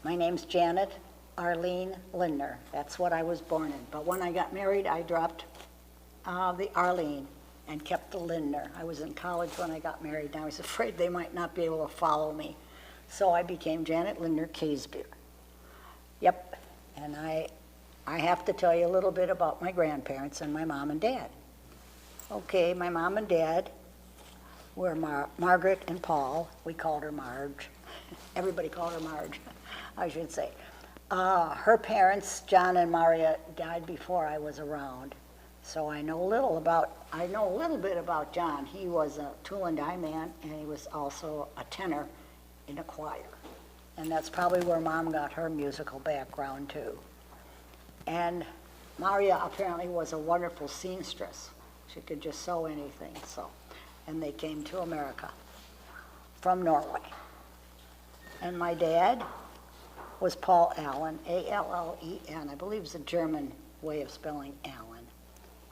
My name's Janet Arlene Lindner. That's what I was born in. But when I got married, I dropped the Arlene and kept the Lindner. I was in college when I got married, and I was afraid they might not be able to follow me. So I became Janet Lindner Kasbeer. Yep, and I have to tell you a little bit about my grandparents and my mom and dad. Okay, my mom and dad were Margaret and Paul. We called her Marge. Everybody called her Marge, I should say. Her parents, John and Maria, died before I was around. So I know a little bit about John. He was a tool and die man, and he was also a tenor in a choir. And that's probably where Mom got her musical background too. And Maria apparently was a wonderful seamstress. She could just sew anything, so. And they came to America from Norway. And my dad was Paul Allen, A-L-L-E-N. I believe it's a German way of spelling Allen.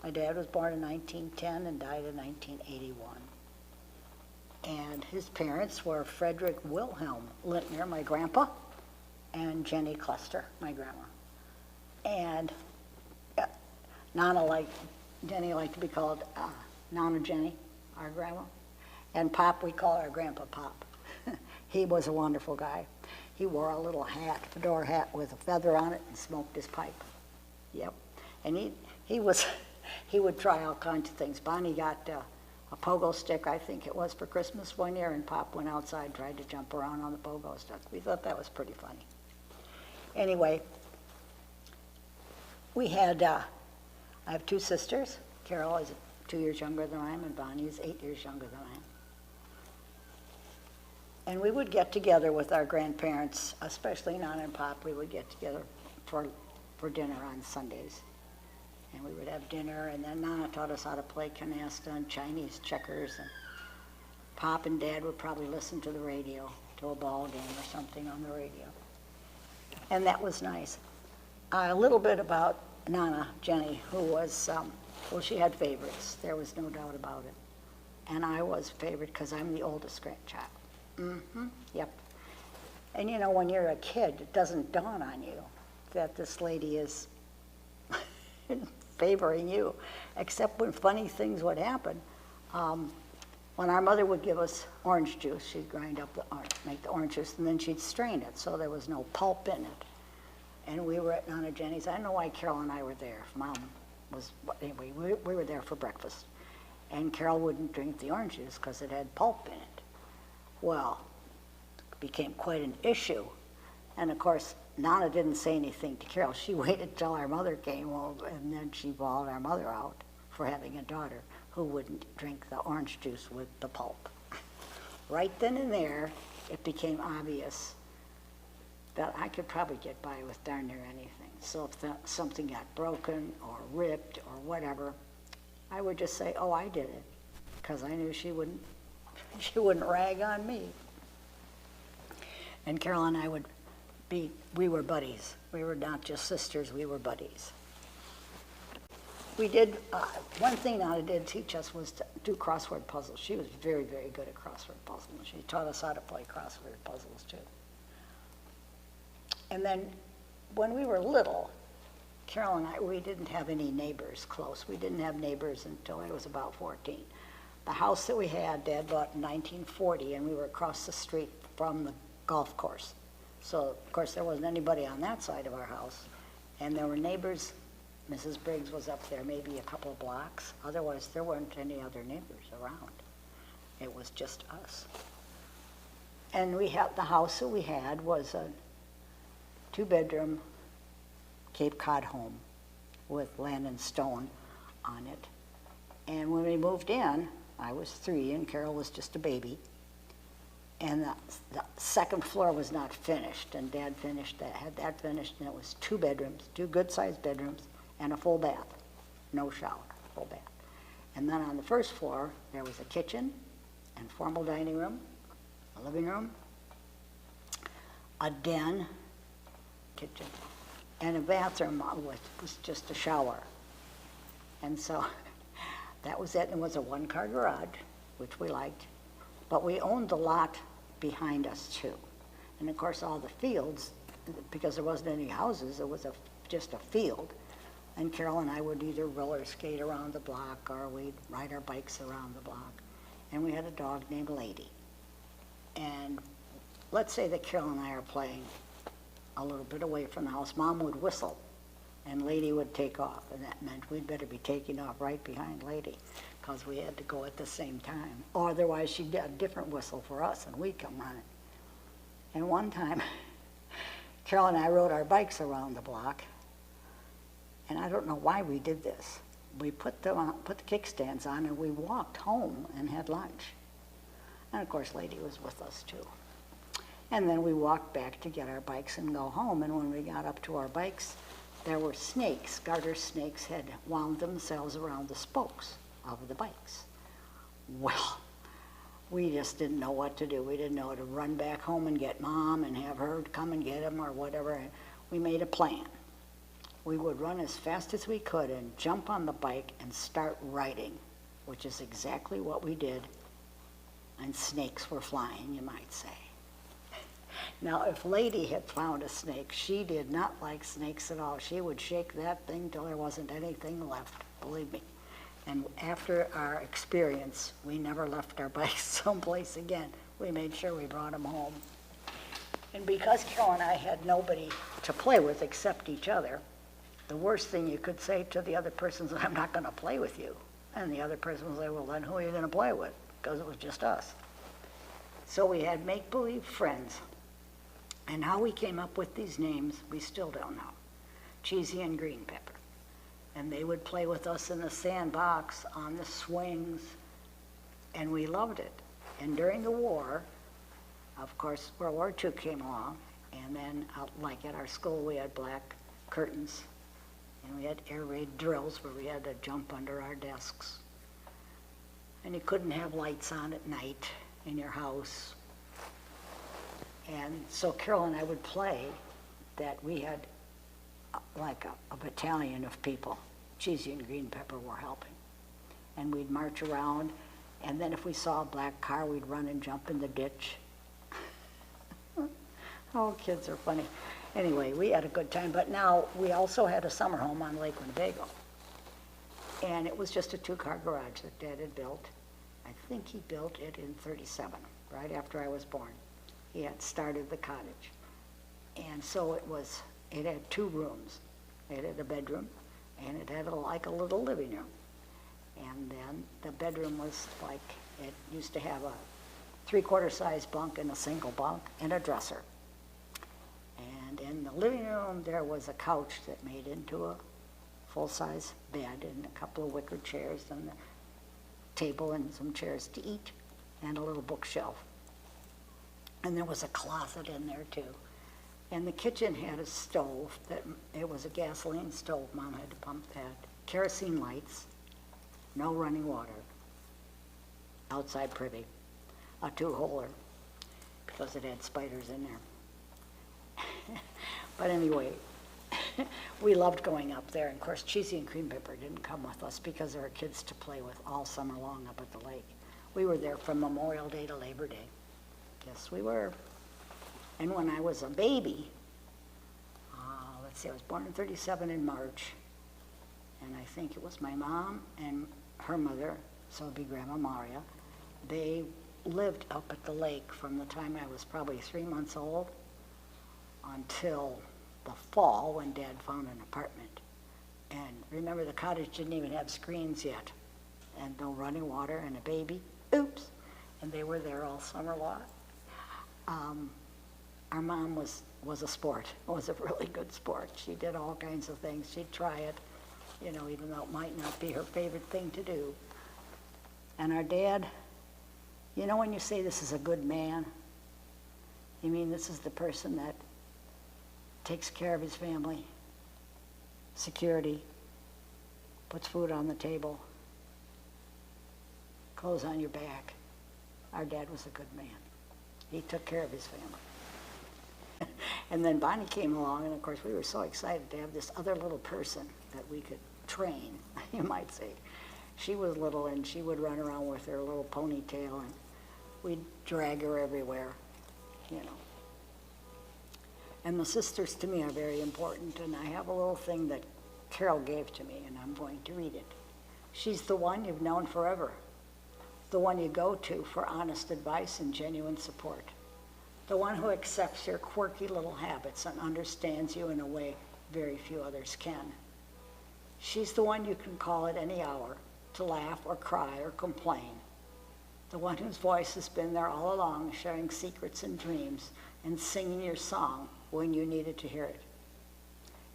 My dad was born in 1910 and died in 1981. And his parents were Frederick Wilhelm Lindner, my grandpa, and Jenny Cluster, my grandma. And Jenny liked to be called Nana Jenny, our grandma. And Pop, we call our grandpa Pop. He was a wonderful guy. He wore a little hat, fedora hat with a feather on it, and smoked his pipe. Yep. And he would try all kinds of things. Bonnie got a pogo stick, I think it was, for Christmas one year, and Pop went outside, tried to jump around on the pogo stick. We thought that was pretty funny. Anyway, we had, I have two sisters. Carol is 2 years younger than I am, and Bonnie is 8 years younger than I am. And we would get together with our grandparents, especially Nana and Pop. We would get together for dinner on Sundays. And we would have dinner, and then Nana taught us how to play canasta and Chinese checkers. And Pop and Dad would probably listen to the radio, to a ball game or something on the radio. And that was nice. A little bit about Nana, Jenny, who was, well, she had favorites. There was no doubt about it. And I was a favorite because I'm the oldest grandchild. Yep. And you know, when you're a kid, it doesn't dawn on you that this lady is favoring you, except when funny things would happen. When our mother would give us orange juice, she'd grind up make the orange juice, and then she'd strain it so there was no pulp in it. And we were at Nana Jenny's. I don't know why Carol and I were there. Mom was, anyway, we were there for breakfast. And Carol wouldn't drink the orange juice because it had pulp in it. Well, it became quite an issue. And of course, Nana didn't say anything to Carol. She waited till our mother came over, and then she bawled our mother out for having a daughter who wouldn't drink the orange juice with the pulp. Right then and there, it became obvious that I could probably get by with darn near anything. So if something got broken or ripped or whatever, I would just say, oh, I did it, because I knew she wouldn't rag on me. And Carol and I we were buddies. We were not just sisters, we were buddies. We did, one thing Nana did teach us was to do crossword puzzles. She was very, very good at crossword puzzles. She taught us how to play crossword puzzles too. And then when we were little, Carol and I, we didn't have any neighbors close. We didn't have neighbors until I was about 14. The house that we had, Dad bought in 1940, and we were across the street from the golf course. So, of course, there wasn't anybody on that side of our house. And there were neighbors. Mrs. Briggs was up there maybe a couple of blocks. Otherwise, there weren't any other neighbors around. It was just us. And the house that we had was a 2-bedroom Cape Cod home with land and stone on it. And when we moved in, I was 3 and Carol was just a baby. And the second floor was not finished, and Dad had that finished, and it was 2 bedrooms, 2 good-sized bedrooms, and a full bath. No shower, full bath. And then on the first floor, there was a kitchen and formal dining room, a living room, a den, kitchen, and a bathroom was just a shower. And so that was it. It was a 1-car garage, which we liked, but we owned the lot behind us too. And of course all the fields because there wasn't any houses, it was just a field. And Carol and I would either roller skate around the block or we'd ride our bikes around the block. And we had a dog named Lady. And let's say that Carol and I are playing a little bit away from the house. Mom would whistle and Lady would take off. And that meant we'd better be taking off right behind Lady because we had to go at the same time. Or otherwise she'd get a different whistle for us and we'd come running. And one time, Carol and I rode our bikes around the block. And I don't know why we did this. We put the kickstands on and we walked home and had lunch. And of course, Lady was with us too. And then we walked back to get our bikes and go home. And when we got up to our bikes, there were snakes. Garter snakes had wound themselves around the spokes of the bikes. Well, we just didn't know what to do. We didn't know to run back home and get Mom and have her come and get them or whatever. And we made a plan. We would run as fast as we could and jump on the bike and start riding, which is exactly what we did. And snakes were flying, you might say. Now, if Lady had found a snake, she did not like snakes at all. She would shake that thing till there wasn't anything left, believe me. And after our experience, we never left our bikes someplace again. We made sure we brought them home. And because Carol and I had nobody to play with except each other, the worst thing you could say to the other person is, I'm not going to play with you. And the other person would say, well, then who are you going to play with? Because it was just us. So we had make-believe friends. And how we came up with these names, we still don't know. Cheesy and Green Pepper. And they would play with us in the sandbox, on the swings, and we loved it. And during the war, of course, World War II came along, and then, like at our school, we had black curtains. And we had air raid drills where we had to jump under our desks. And you couldn't have lights on at night in your house. And so Carol and I would play that we had like a battalion of people. Cheesy and Green Pepper were helping. And we'd march around, and then if we saw a black car, we'd run and jump in the ditch. Oh, kids are funny. Anyway, we had a good time, but now we also had a summer home on Lake Winnebago. And it was just a two-car garage that Dad had built. I think he built it in '37, right after I was born. He had started the cottage. And so it had two rooms. It had a bedroom, and it had like a little living room. And then the bedroom was like, it used to have a 3/4 size bunk and a single bunk and a dresser. And in the living room, there was a couch that made into a full-size bed and a couple of wicker chairs and a table and some chairs to eat and a little bookshelf. And there was a closet in there, too. And the kitchen had a stove it was a gasoline stove. Mom had to pump that. Kerosene lights, no running water, outside privy, a two-holer, because it had spiders in there. But anyway, we loved going up there. And of course, Cheesy and Cream Pepper didn't come with us because there were kids to play with all summer long up at the lake. We were there from Memorial Day to Labor Day. Yes, we were. And when I was a baby, let's see, I was born in '37 in March. And I think it was my mom and her mother, so it'd be Grandma Maria. They lived up at the lake from the time I was probably 3 months old until the fall when Dad found an apartment. And remember, the cottage didn't even have screens yet, and no running water and a baby. Oops. And they were there all summer long. Our mom was a sport, was a really good sport. She did all kinds of things. She'd try it, you know, even though it might not be her favorite thing to do. And our dad, you know when you say this is a good man, you mean this is the person that takes care of his family, security, puts food on the table, clothes on your back. Our dad was a good man. He took care of his family. And then Bonnie came along, and of course we were so excited to have this other little person that we could train, you might say. She was little, and she would run around with her little ponytail, and we'd drag her everywhere, you know. And the sisters to me are very important, and I have a little thing that Carol gave to me, and I'm going to read it. She's the one you've known forever, the one you go to for honest advice and genuine support, the one who accepts your quirky little habits and understands you in a way very few others can. She's the one you can call at any hour to laugh or cry or complain, the one whose voice has been there all along, sharing secrets and dreams and singing your song when you needed to hear it.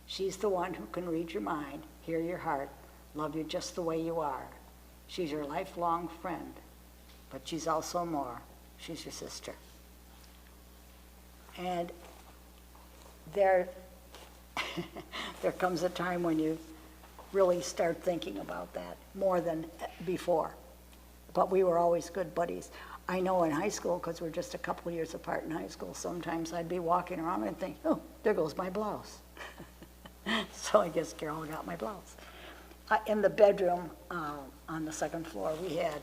She's the one who can read your mind, hear your heart, love you just the way you are. She's your lifelong friend, but she's also more. She's your sister. And there comes a time when you really start thinking about that more than before. But we were always good buddies. I know in high school, because we're just a couple of years apart in high school, sometimes I'd be walking around and think, oh, there goes my blouse. So I guess Carol got my blouse. In the bedroom on the second floor, we had,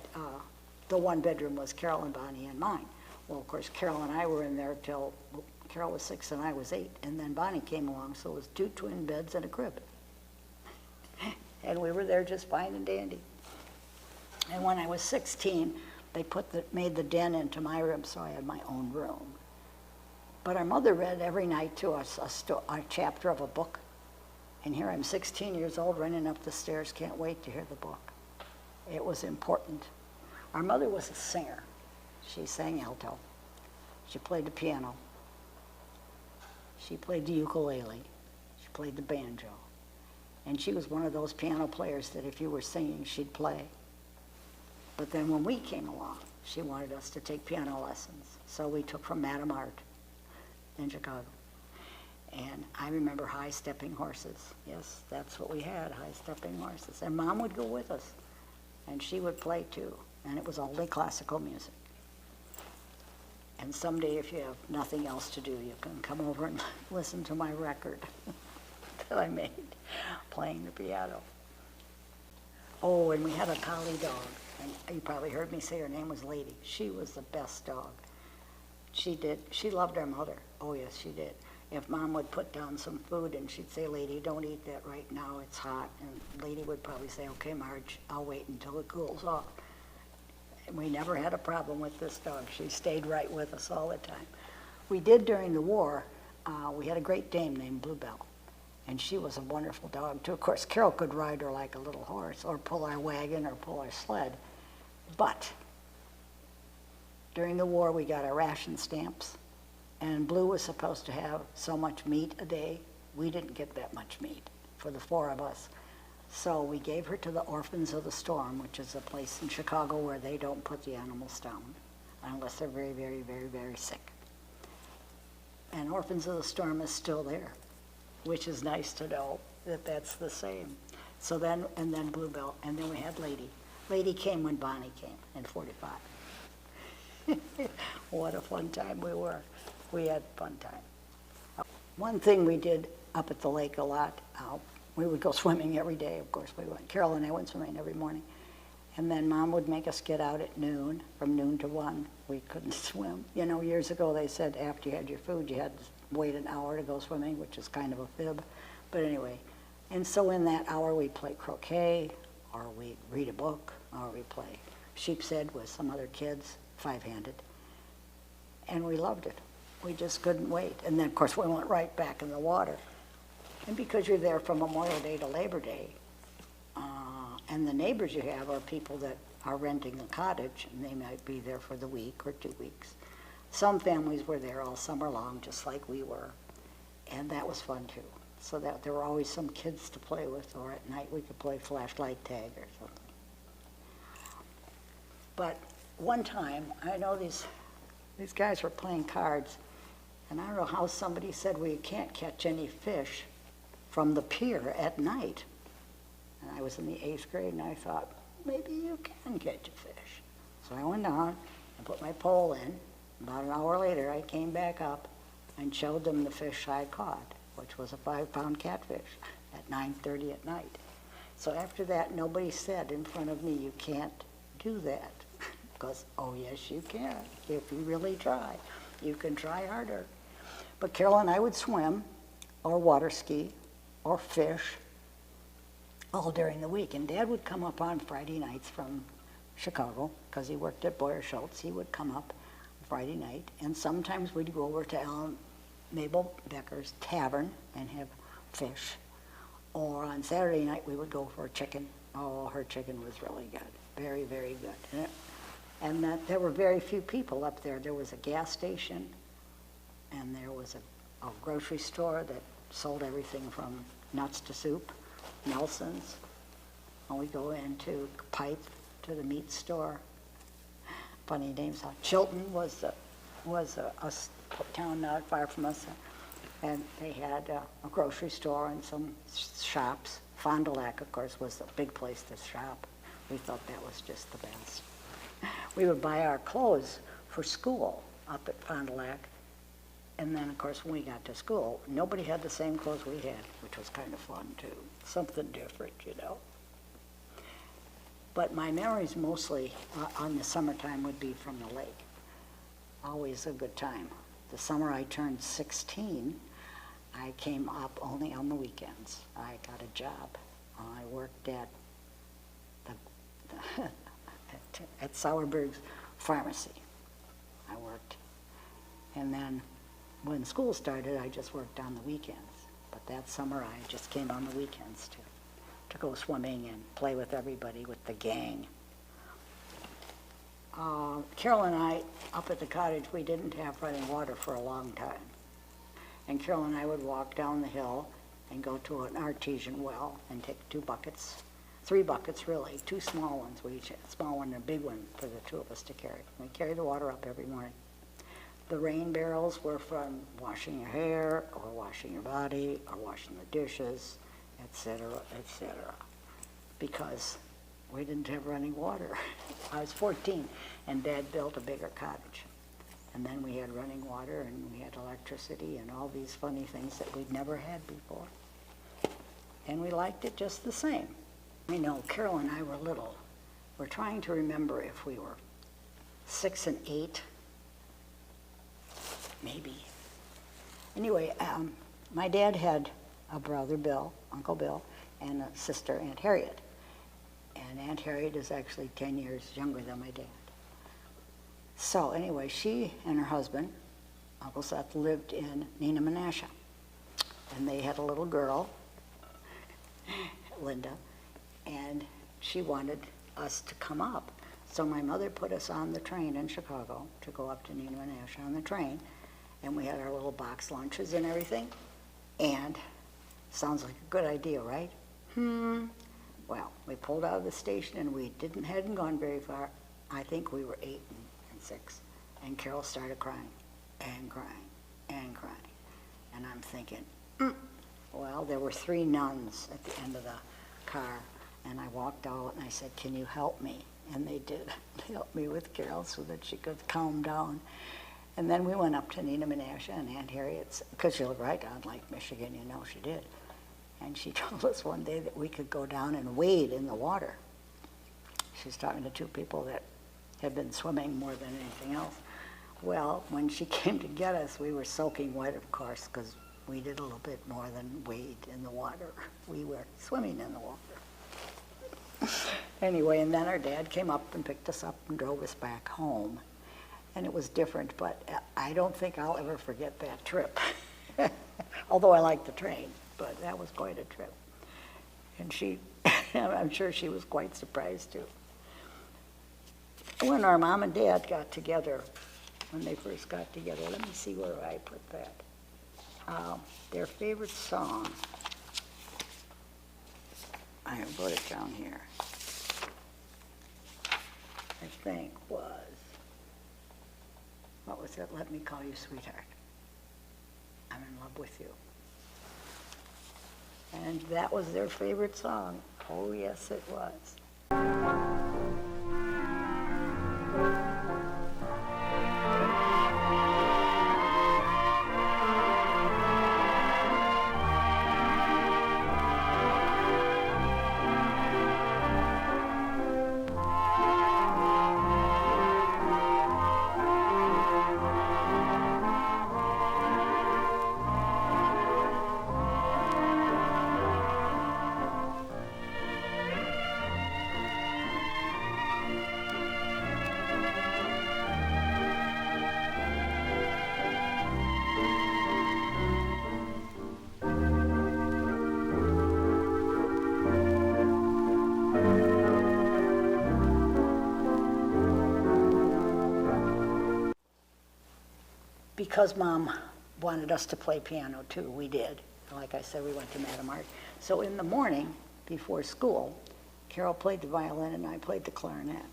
the one bedroom was Carol and Bonnie and mine. Well, of course, Carol and I were in there till Carol was 6 and I was 8, and then Bonnie came along, so it was 2 twin beds and a crib. And we were there just fine and dandy. And when I was 16, they made the den into my room, so I had my own room. But our mother read every night to us a chapter of a book. And here I'm 16 years old, running up the stairs, can't wait to hear the book. It was important. Our mother was a singer. She sang alto. She played the piano. She played the ukulele. She played the banjo. And she was one of those piano players that if you were singing, she'd play. But then when we came along, she wanted us to take piano lessons. So we took from Madame Art in Chicago. And I remember high-stepping horses. Yes, that's what we had, high-stepping horses. And Mom would go with us, and she would play too. And it was only classical music. And someday, if you have nothing else to do, you can come over and listen to my record that I made playing the piano. Oh, and we had a collie dog. And you probably heard me say her name was Lady. She was the best dog. She loved our mother. Oh, yes, she did. If Mom would put down some food and she'd say, Lady, don't eat that right now, it's hot. And Lady would probably say, okay, Marge, I'll wait until it cools off. And we never had a problem with this dog. She stayed right with us all the time. We did during the war, we had a Great Dane named Bluebell. And she was a wonderful dog too. Of course, Carol could ride her like a little horse or pull our wagon or pull our sled. But during the war, we got our ration stamps. And Blue was supposed to have so much meat a day. We didn't get that much meat for the 4 of us. So we gave her to the Orphans of the Storm, which is a place in Chicago where they don't put the animals down unless they're very, very, very, very sick. And Orphans of the Storm is still there, which is nice to know that that's the same. So then, and then Bluebell, and then we had Lady. Lady came when Bonnie came in 45. What a fun time we were. We had a fun time. One thing we did up at the lake a lot, we would go swimming every day, of course we went. Carol and I went swimming every morning. And then Mom would make us get out at noon, from noon to 1. We couldn't swim. You know, years ago they said after you had your food you had to wait an hour to go swimming, which is kind of a fib. But anyway, and so in that hour we'd play croquet, or we'd read a book, or we'd play sheep's head with some other kids, 5-handed. And we loved it. We just couldn't wait. And then, of course, we went right back in the water. And because you're there from Memorial Day to Labor Day, and the neighbors you have are people that are renting a cottage, and they might be there for the week or 2 weeks. Some families were there all summer long, just like we were, and that was fun too. So that there were always some kids to play with, or at night we could play flashlight tag or something. But one time, I know these guys were playing cards, and I don't know how somebody said, well, you can't catch any fish from the pier at night. And I was in the 8th grade, and I thought, maybe you can catch a fish. So I went down and put my pole in. About an hour later, I came back up and showed them the fish I caught, which was a 5-pound catfish at 9:30 at night. So after that, nobody said in front of me, you can't do that. Because, oh yes, you can. If you really try, you can try harder. But Carol and I would swim or water ski or fish all during the week. And Dad would come up on Friday nights from Chicago because he worked at Boyer Schultz. He would come up Friday night, and sometimes we'd go over to Ellen Mabel Becker's tavern and have fish. Or on Saturday night we would go for chicken. Oh, her chicken was really good, very, very good. And that there were very few people up there. There was a gas station, and there was a grocery store that sold everything from nuts to soup, Nelson's. And we go into Pipe to the meat store. Funny names. Chilton was a town not far from us, and they had a grocery store and some shops. Fond du Lac, of course, was a big place to shop. We thought that was just the best. We would buy our clothes for school up at Fond du Lac, and then, of course, when we got to school, nobody had the same clothes we had, which was kind of fun, too. Something different, you know. But my memories mostly on the summertime would be from the lake. Always a good time. The summer I turned 16, I came up only on the weekends. I got a job. I worked at at Sauerberg's pharmacy. I worked. And then when school started, I just worked on the weekends. But that summer, I just came on the weekends to go swimming and play with everybody, with the gang. Carol and I, up at the cottage, we didn't have running water for a long time. And Carol and I would walk down the hill and go to an artesian well and take 2 buckets, 3 buckets really, 2 small ones. We each had a small one and a big one for the 2 of us to carry. We carried the water up every morning. The rain barrels were from washing your hair or washing your body or washing the dishes, etc., because we didn't have running water. I was 14, and Dad built a bigger cottage. And then we had running water, and we had electricity, and all these funny things that we'd never had before. And we liked it just the same. You know, Carol and I were little. We're trying to remember if we were 6 and 8, maybe. Anyway, my dad had a brother, Bill, Uncle Bill, and a sister, Aunt Harriet. And Aunt Harriet is actually 10 years younger than my dad. So anyway, she and her husband, Uncle Seth, lived in Nina Menasha. And they had a little girl, Linda, and she wanted us to come up. So my mother put us on the train in Chicago to go up to Nina Menasha on the train. And we had our little box lunches and everything. And sounds like a good idea, right? Well, we pulled out of the station and we hadn't gone very far. I think we were 8 and 6. And Carol started crying and crying and crying. And I'm thinking, well, there were 3 nuns at the end of the car. And I walked out and I said, can you help me? And they did. They helped me with Carol so that she could calm down. And then we went up to Nina Menasha and Aunt Harriet's, because she lived right on Lake Michigan, you know she did. And she told us one day that we could go down and wade in the water. She's talking to 2 people that had been swimming more than anything else. Well, when she came to get us, we were soaking wet, of course, because we did a little bit more than wade in the water. We were swimming in the water. Anyway, and then our dad came up and picked us up and drove us back home. And it was different, but I don't think I'll ever forget that trip. Although I liked the train, but that was quite a trip. And she, I'm sure she was quite surprised too. When our mom and dad got together, when they first got together, let me see where I put that. Their favorite song, I wrote it down here, I think was, what was it? Let Me Call You Sweetheart. I'm in love with you. And that was their favorite song. Oh, yes, it was. because Mom wanted us to play piano too, we did. Like I said, we went to Madame Art. So in the morning, before school, Carol played the violin and I played the clarinet.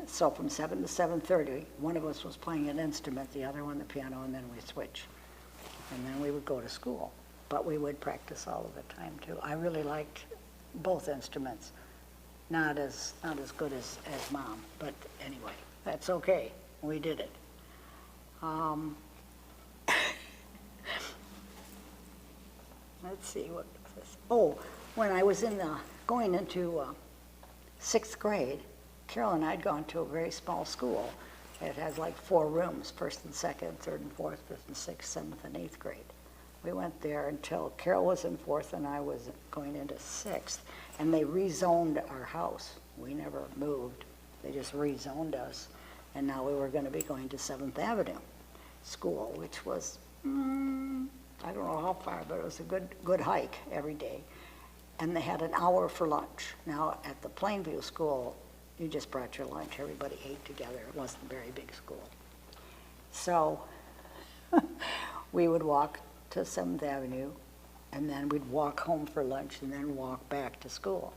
So from 7 to 7:30, one of us was playing an instrument, the other one the piano, and then we switch. And then we would go to school. But we would practice all of the time too. I really liked both instruments. Not as good as Mom, but anyway, that's okay. We did it. Let's see, what was this? Oh, when I was going into 6th grade, Carol and I had gone to a very small school. It has like 4 rooms, 1st and 2nd, 3rd and 4th, 5th and 6th, 7th and 8th grade. We went there until Carol was in 4th and I was going into 6th, and they rezoned our house. We never moved. They just rezoned us, and now we were going to be going to 7th Avenue School, which was, I don't know how far, but it was a good hike every day. And they had an hour for lunch. Now, at the Plainview School, you just brought your lunch. Everybody ate together. It wasn't a very big school. So we would walk to 7th Avenue, and then we'd walk home for lunch and then walk back to school.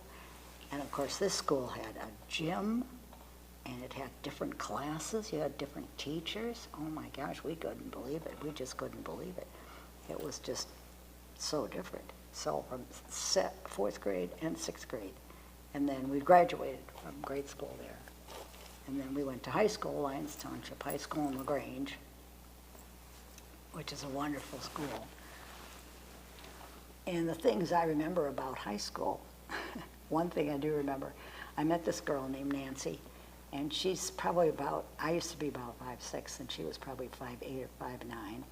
And of course, this school had a gym, and it had different classes. You had different teachers. Oh my gosh, we couldn't believe it. We just couldn't believe it. It was just so different. So from 4th grade and 6th grade. And then we graduated from grade school there. And then we went to high school, Lyons Township High School in LaGrange, which is a wonderful school. And the things I remember about high school, one thing I do remember, I met this girl named Nancy, and she's probably about, I used to be about 5'6", and she was probably 5'8" or 5'9",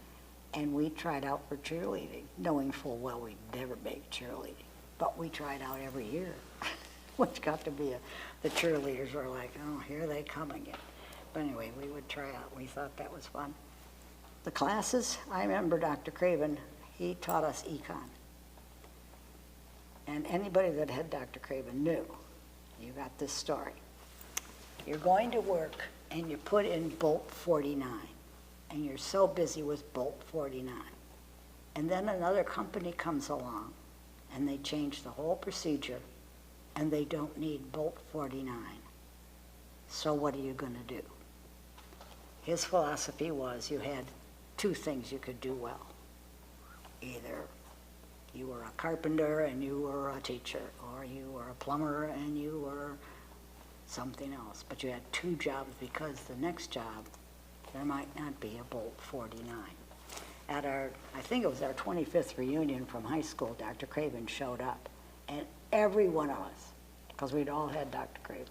and we tried out for cheerleading, knowing full well we'd never make cheerleading, but we tried out every year, which got to be the cheerleaders were like, oh, here they come again. But anyway, we would try out. We thought that was fun. The classes, I remember Dr. Craven, he taught us econ. And anybody that had Dr. Craven knew, you got this story. You're going to work and you put in bolt 49, and you're so busy with bolt 49. And then another company comes along and they change the whole procedure and they don't need bolt 49. So what are you going to do? His philosophy was you had 2 things you could do well. Either you were a carpenter and you were a teacher, or you were a plumber and you were something else. But you had 2 jobs, because the next job, there might not be a bolt 49. At our, I think it was our 25th reunion from high school, Dr. Craven showed up. And every one of us, because we'd all had Dr. Craven,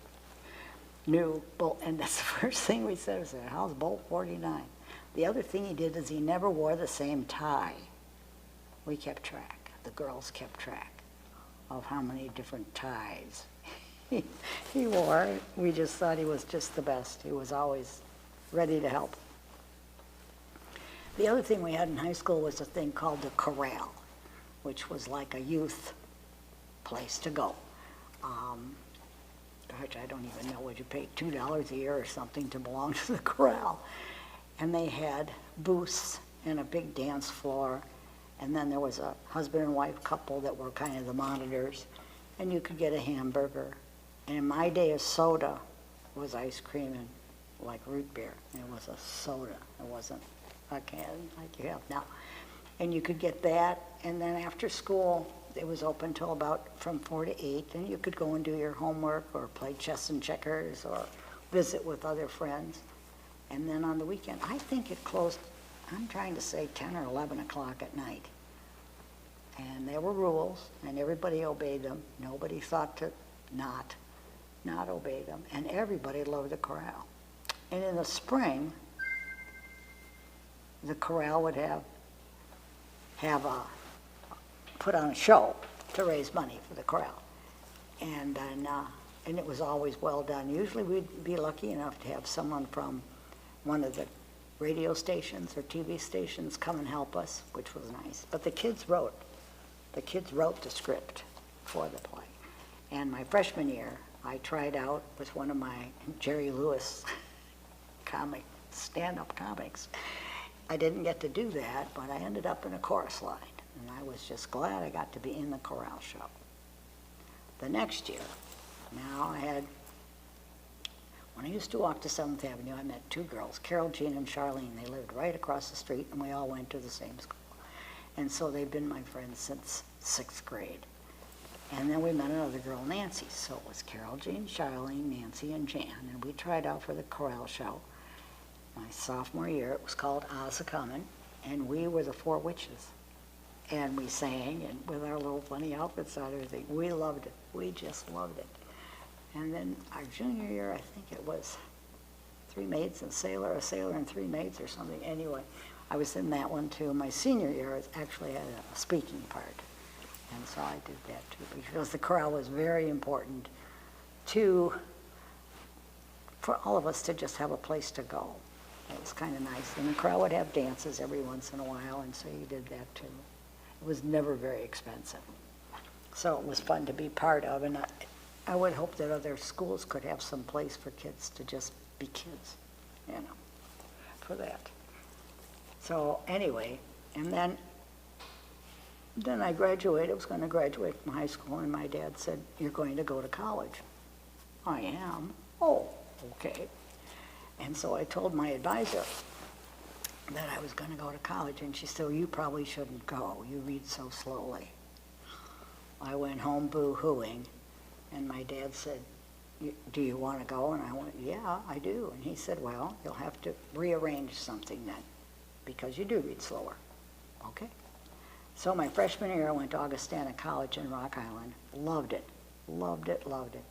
knew bolt, and that's the first thing we said, how's bolt 49? The other thing he did is he never wore the same tie. We kept track. The girls kept track of how many different ties he wore. We just thought he was just the best. He was always ready to help. The other thing we had in high school was a thing called the corral, which was like a youth place to go. Gosh, I don't even know, would you pay $2 a year or something to belong to the corral? And they had booths and a big dance floor, and then there was a husband and wife couple that were kind of the monitors, and you could get a hamburger. And in my day, a soda was ice cream and like root beer. It was a soda. It wasn't a can like you have now. And you could get that, and then after school, it was open till about from 4 to 8, and you could go and do your homework or play chess and checkers or visit with other friends. And then on the weekend, I think it closed, I'm trying to say 10 or 11 o'clock at night. And there were rules, and everybody obeyed them. Nobody thought to not obey them, and everybody loved the corral. And in the spring, the corral would have put on a show to raise money for the corral. And it was always well done. Usually we'd be lucky enough to have someone from one of the radio stations or TV stations come and help us, which was nice. But the kids wrote the script for the play. And my freshman year, I tried out with one of my Jerry Lewis stand-up comics. I didn't get to do that, but I ended up in a chorus line, and I was just glad I got to be in the chorale show. The next year, now when I used to walk to 7th Avenue, I met two girls, Carol Jean and Charlene. They lived right across the street, and we all went to the same school. And so they've been my friends since 6th grade. And then we met another girl, Nancy. So it was Carol Jean, Charlene, Nancy, and Jan. And we tried out for the chorale show. My sophomore year, it was called Oz A-Comin', and we were the four witches. And we sang, and with our little funny outfits and everything. We loved it. We just loved it. And then our junior year, I think it was 3 maids and a sailor and 3 maids or something. Anyway, I was in that one too. My senior year, I actually had a speaking part. And so I did that too, because the chorale was very important for all of us to just have a place to go. It was kind of nice. And the chorale would have dances every once in a while, and so you did that too. It was never very expensive. So it was fun to be part of, and I would hope that other schools could have some place for kids to just be kids, for that. So anyway, and then I graduated. I was going to graduate from high school, and my dad said, "You're going to go to college." I am. Oh, okay. And so I told my advisor that I was going to go to college, and she said, "Well, you probably shouldn't go. You read so slowly." I went home boo-hooing, and my dad said, "Do you want to go?" And I went, "Yeah, I do." And he said, "Well, you'll have to rearrange something then, because you do read slower." Okay. So my freshman year, I went to Augustana College in Rock Island. Loved it, loved it, loved it.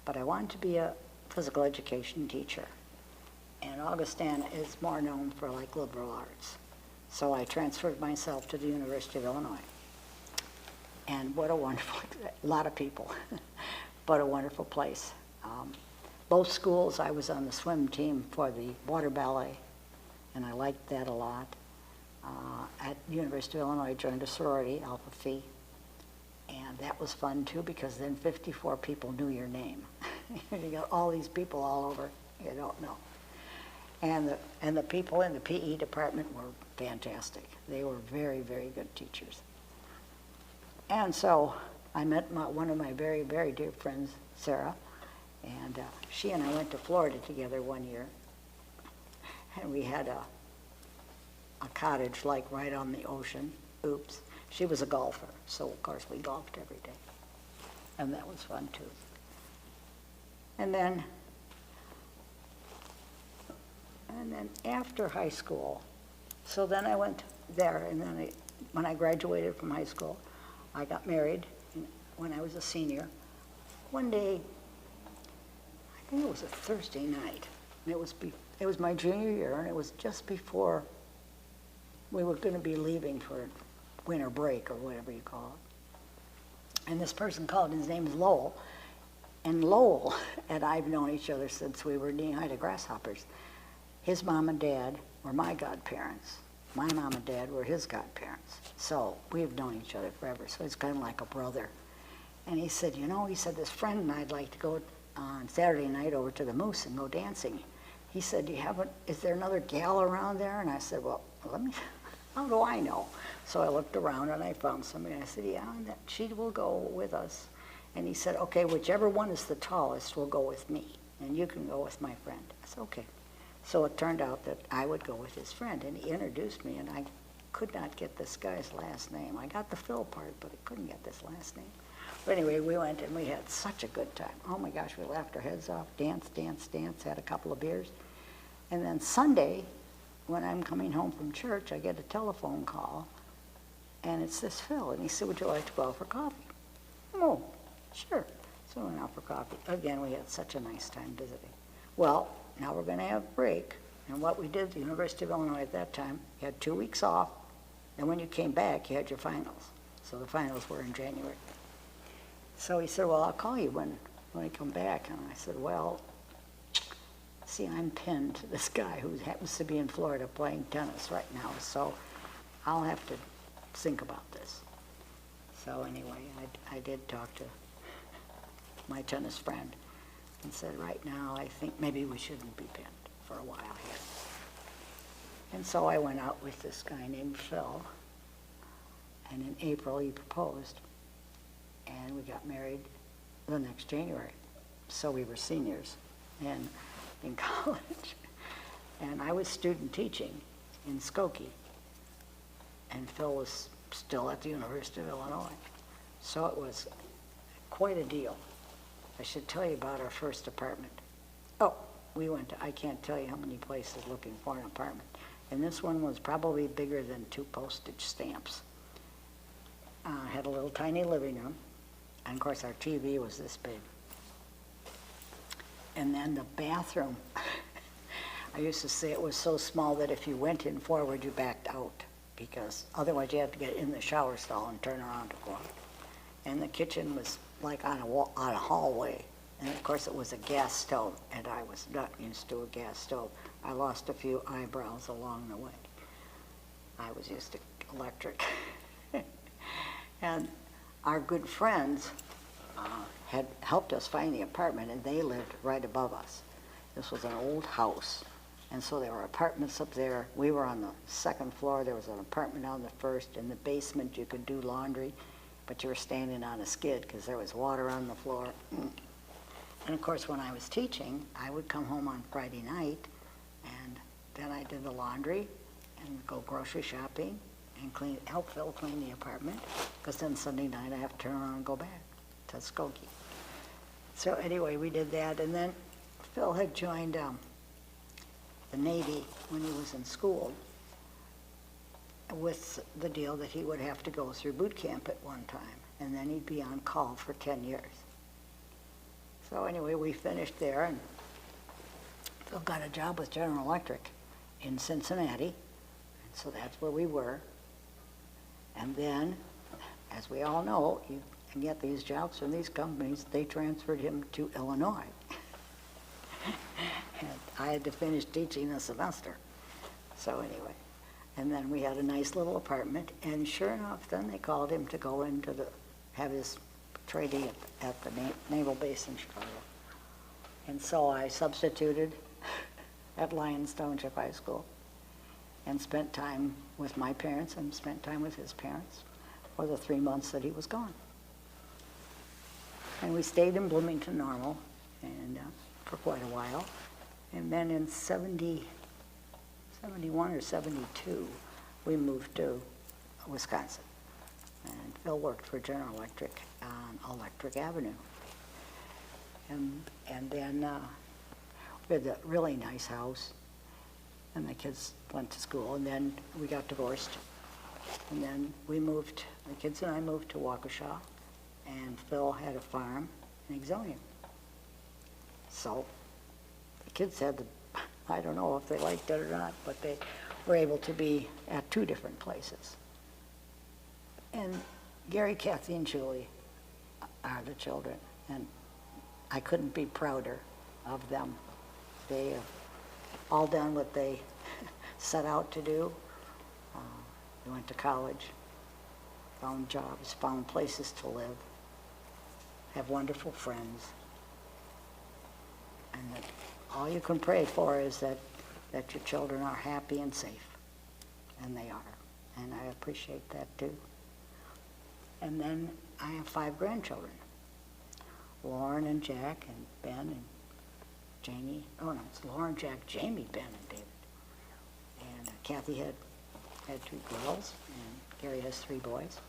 But I wanted to be a physical education teacher. And Augustana is more known for like liberal arts. So I transferred myself to the University of Illinois. And what a wonderful, a lot of people, but a wonderful place. Both schools, I was on the swim team for the water ballet, and I liked that a lot. At the University of Illinois, I joined a sorority, Alpha Phi, and that was fun too, because then 54 people knew your name. You got all these people all over you don't know. And the people in the PE department were fantastic. They were very, very good teachers. And so I met one of my very, very dear friends, Sarah, and she and I went to Florida together one year, and we had a cottage like right on the ocean. Oops. She was a golfer, so of course we golfed every day, and that was fun too. And then after high school, so then I went there, and then when I graduated from high school, I got married when I was a senior. One day, I think it was a Thursday night, and it was my junior year, and it was just before we were going to be leaving for winter break or whatever you call it. And this person called, his name is Lowell. And Lowell and I've known each other since we were knee-high to grasshoppers. His mom and dad were my godparents. My mom and dad were his godparents. So we've known each other forever, so it's kind of like a brother. And he said, this friend and I'd like to go on Saturday night over to the Moose and go dancing. He said, is there another gal around there? And I said, well, how do I know? So I looked around and I found somebody. I said, yeah, she will go with us. And he said, okay, whichever one is the tallest will go with me, and you can go with my friend. I said, okay. So it turned out that I would go with his friend, and he introduced me, and I could not get this guy's last name. I got the Phil part, but I couldn't get this last name. But anyway, we went, and we had such a good time. Oh my gosh, we laughed our heads off, danced, had a couple of beers. And then Sunday, when I'm coming home from church, I get a telephone call, and it's this Phil, and he said, would you like to go out for coffee? Oh, sure. So we went out for coffee. Again, we had such a nice time visiting. Well, now we're going to have a break, and what we did at the University of Illinois at that time, you had 2 weeks off, and when you came back, you had your finals. So the finals were in January. So he said, well, I'll call you when I come back. And I said, well, see, I'm pinned to this guy who happens to be in Florida playing tennis right now, so I'll have to think about this. So anyway, I did talk to my tennis friend and said, right now, I think maybe we shouldn't be pinned for a while here. And so I went out with this guy named Phil, and in April he proposed, and we got married the next January. So we were seniors and in college. And I was student teaching in Skokie, and Phil was still at the University of Illinois. So it was quite a deal. I should tell you about our first apartment. Oh, we went to, I can't tell you how many places looking for an apartment. And this one was probably bigger than 2 postage stamps. Had a little tiny living room, and of course our TV was this big. And then the bathroom, I used to say it was so small that if you went in forward, you backed out, because otherwise you had to get in the shower stall and turn around to go out. And the kitchen was like on a wall, on a hallway. And of course it was a gas stove, and I was not used to a gas stove. I lost a few eyebrows along the way. I was used to electric. And our good friends had helped us find the apartment, and they lived right above us. This was an old house, and so there were apartments up there. We were on the 2nd floor. There was an apartment on the 1st. In the basement, you could do laundry, but you were standing on a skid because there was water on the floor. And of course, when I was teaching, I would come home on Friday night, and then I did the laundry and go grocery shopping and help Phil clean the apartment, because then Sunday night I have to turn around and go back to Skokie. So anyway, we did that, and then Phil had joined the Navy when he was in school, with the deal that he would have to go through boot camp at one time, and then he'd be on call for 10 years. So anyway, we finished there, and Phil got a job with General Electric in Cincinnati, and so that's where we were. And then, as we all know, you can get these jobs from these companies. They transferred him to Illinois. And I had to finish teaching a semester. So anyway, and then we had a nice little apartment, and sure enough, then they called him to go into have his training at the Naval Base in Chicago. And so I substituted at Lyons Township High School and spent time with my parents and spent time with his parents for the 3 months that he was gone. And we stayed in Bloomington Normal and for quite a while. And then in 71 or 72, we moved to Wisconsin. And Phil worked for General Electric on Electric Avenue. And then we had a really nice house, and the kids went to school, and then we got divorced. And then we moved, the kids and I moved to Waukesha, and Phil had a farm in Exonium. So the kids had I don't know if they liked it or not, but they were able to be at 2 different places. And Gary, Kathy, and Julie are the children, and I couldn't be prouder of them. They have all done what they set out to do. They went to college, found jobs, found places to live, have wonderful friends, and that all you can pray for is that your children are happy and safe, and they are, and I appreciate that too. And then I have 5 grandchildren, Lauren and Jack and Ben and Jamie. Oh no, it's Lauren, Jack, Jamie, Ben, and David. And Kathy had 2 girls, and Gary has 3 boys.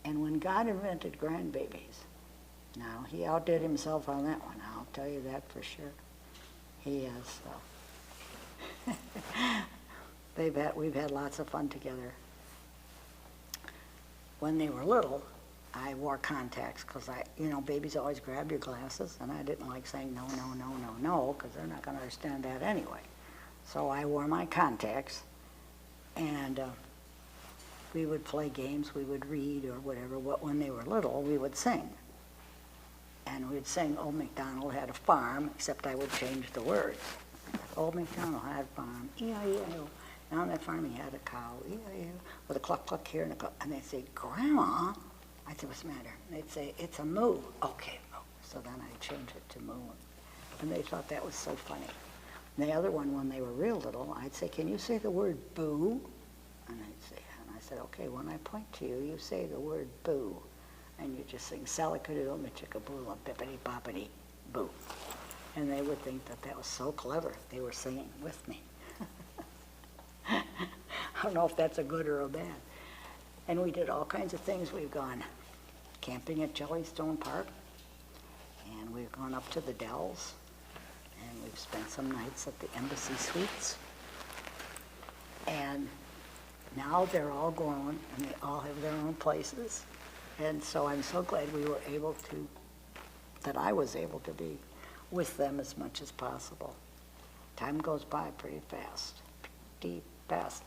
And when God invented grandbabies, now he outdid himself on that one, I'll tell you that for sure. He has. We've had lots of fun together. When they were little, I wore contacts because babies always grab your glasses, and I didn't like saying no, no, no, no, no, because they're not going to understand that anyway. So I wore my contacts, and we would play games, we would read or whatever. When they were little, we would sing. And we'd sing, Old MacDonald Had a Farm, except I would change the words. Old MacDonald had a farm, E-I-E-I-O. And on that farm he had a cow, E-I-E-I-O, with a cluck, cluck here and a cluck. And they'd say, Grandma, I said, what's the matter? And they'd say, it's a moo. Okay, moo. So then I'd change it to moo. And they thought that was so funny. And the other one, when they were real little, I'd say, can you say the word boo? And I said, okay, when I point to you, you say the word boo. And you just sing Salicadoo, Michicaboo, Bippity Boppity Boo. And they would think that that was so clever. They were singing with me. I don't know if that's a good or a bad. And we did all kinds of things. We've gone camping at Jellystone Park, and we've gone up to the Dells, and we've spent some nights at the Embassy Suites. And now they're all grown, and they all have their own places. And so I'm so glad we were able to, that I was able to be with them as much as possible. Time goes by pretty fast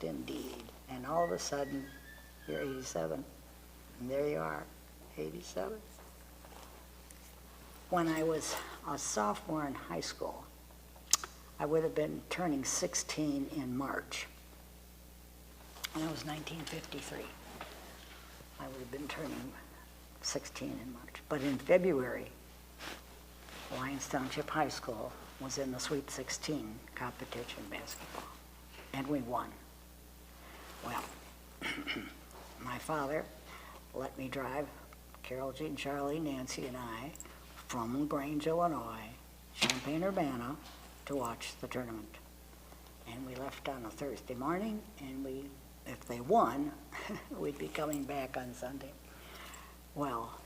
indeed. And all of a sudden, you're 87, and there you are, 87. When I was a sophomore in high school, I would have been turning 16 in March. And that was 1953. I would have been turning 16 in March. But in February, Lyons Township High School was in the Sweet 16 competition basketball, and we won. Well, my father let me drive Carol, Jean, Charlie, Nancy, and I from LaGrange, Illinois, Champaign-Urbana, to watch the tournament. And we left on a Thursday morning, and if they won, we'd be coming back on Sunday. Well,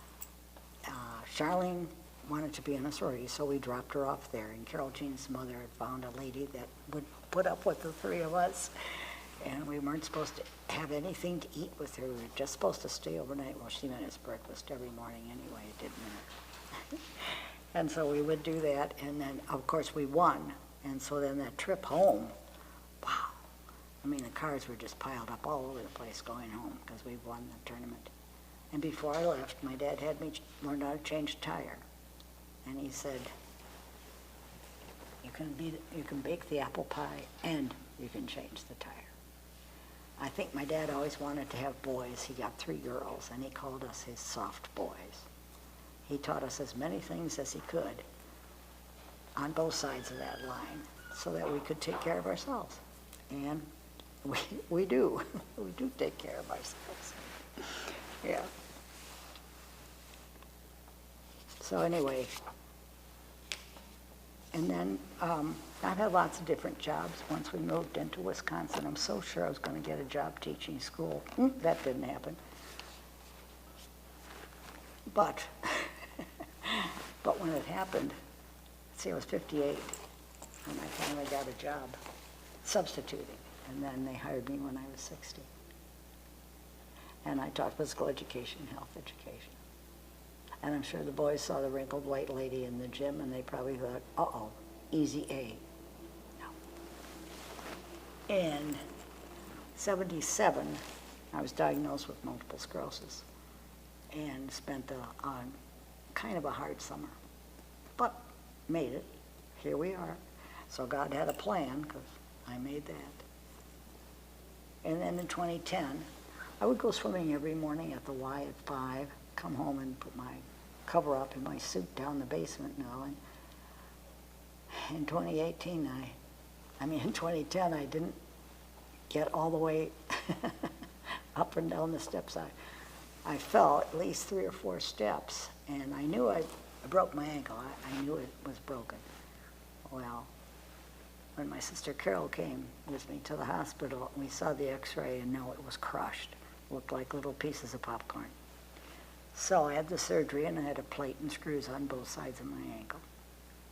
Charlene wanted to be in a sorority, so we dropped her off there, and Carol Jean's mother had found a lady that would put up with the three of us, and we weren't supposed to have anything to eat with her. We were just supposed to stay overnight. Well, she made us breakfast every morning anyway. It didn't matter. And so we would do that, and then, of course, we won. And so then that trip home, wow. I mean, the cars were just piled up all over the place going home because we won the tournament. And before I left, my dad had me learn how to change a tire. And he said, you can bake the apple pie and you can change the tire. I think my dad always wanted to have boys. He got 3 girls, and he called us his soft boys. He taught us as many things as he could on both sides of that line so that we could take care of ourselves. And we do. We do take care of ourselves. Yeah. So anyway, and then I had lots of different jobs once we moved into Wisconsin. I'm so sure I was going to get a job teaching school. That didn't happen. But when it happened, see, I was 58, and I finally got a job substituting. And then they hired me when I was 60. And I taught physical education, health education. And I'm sure the boys saw the wrinkled white lady in the gym, and they probably thought, uh-oh, easy A. No. In 77, I was diagnosed with multiple sclerosis and spent a kind of a hard summer. But made it. Here we are. So God had a plan, because I made that. And then in 2010, I would go swimming every morning at the Y at 5, come home and put my cover up in my suit down the basement now. And in 2018, in 2010, I didn't get all the way up and down the steps. I fell at least 3 or 4 steps, and I knew I broke my ankle. I knew it was broken. Well, when my sister Carol came with me to the hospital, we saw the x-ray, and no, it was crushed. It looked like little pieces of popcorn. So I had the surgery, and I had a plate and screws on both sides of my ankle.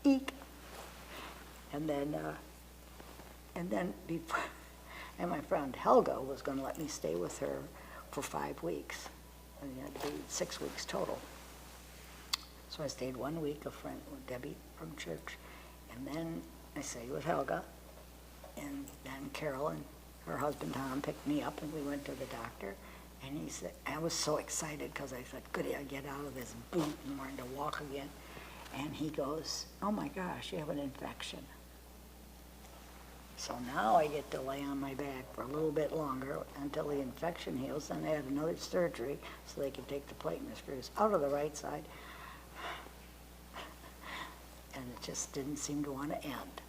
Eek! And then before, and my friend Helga was going to let me stay with her for 5 weeks. And it had to be 6 weeks total. So I stayed 1 week, a friend with Debbie from church, and then I stayed with Helga, and then Carol and her husband Tom picked me up, and we went to the doctor. And he said, I was so excited because I thought, goody, I get out of this boot and learn to walk again. And he goes, oh my gosh, you have an infection. So now I get to lay on my back for a little bit longer until the infection heals. Then they had another surgery so they could take the plate and the screws out of the right side. And it just didn't seem to want to end.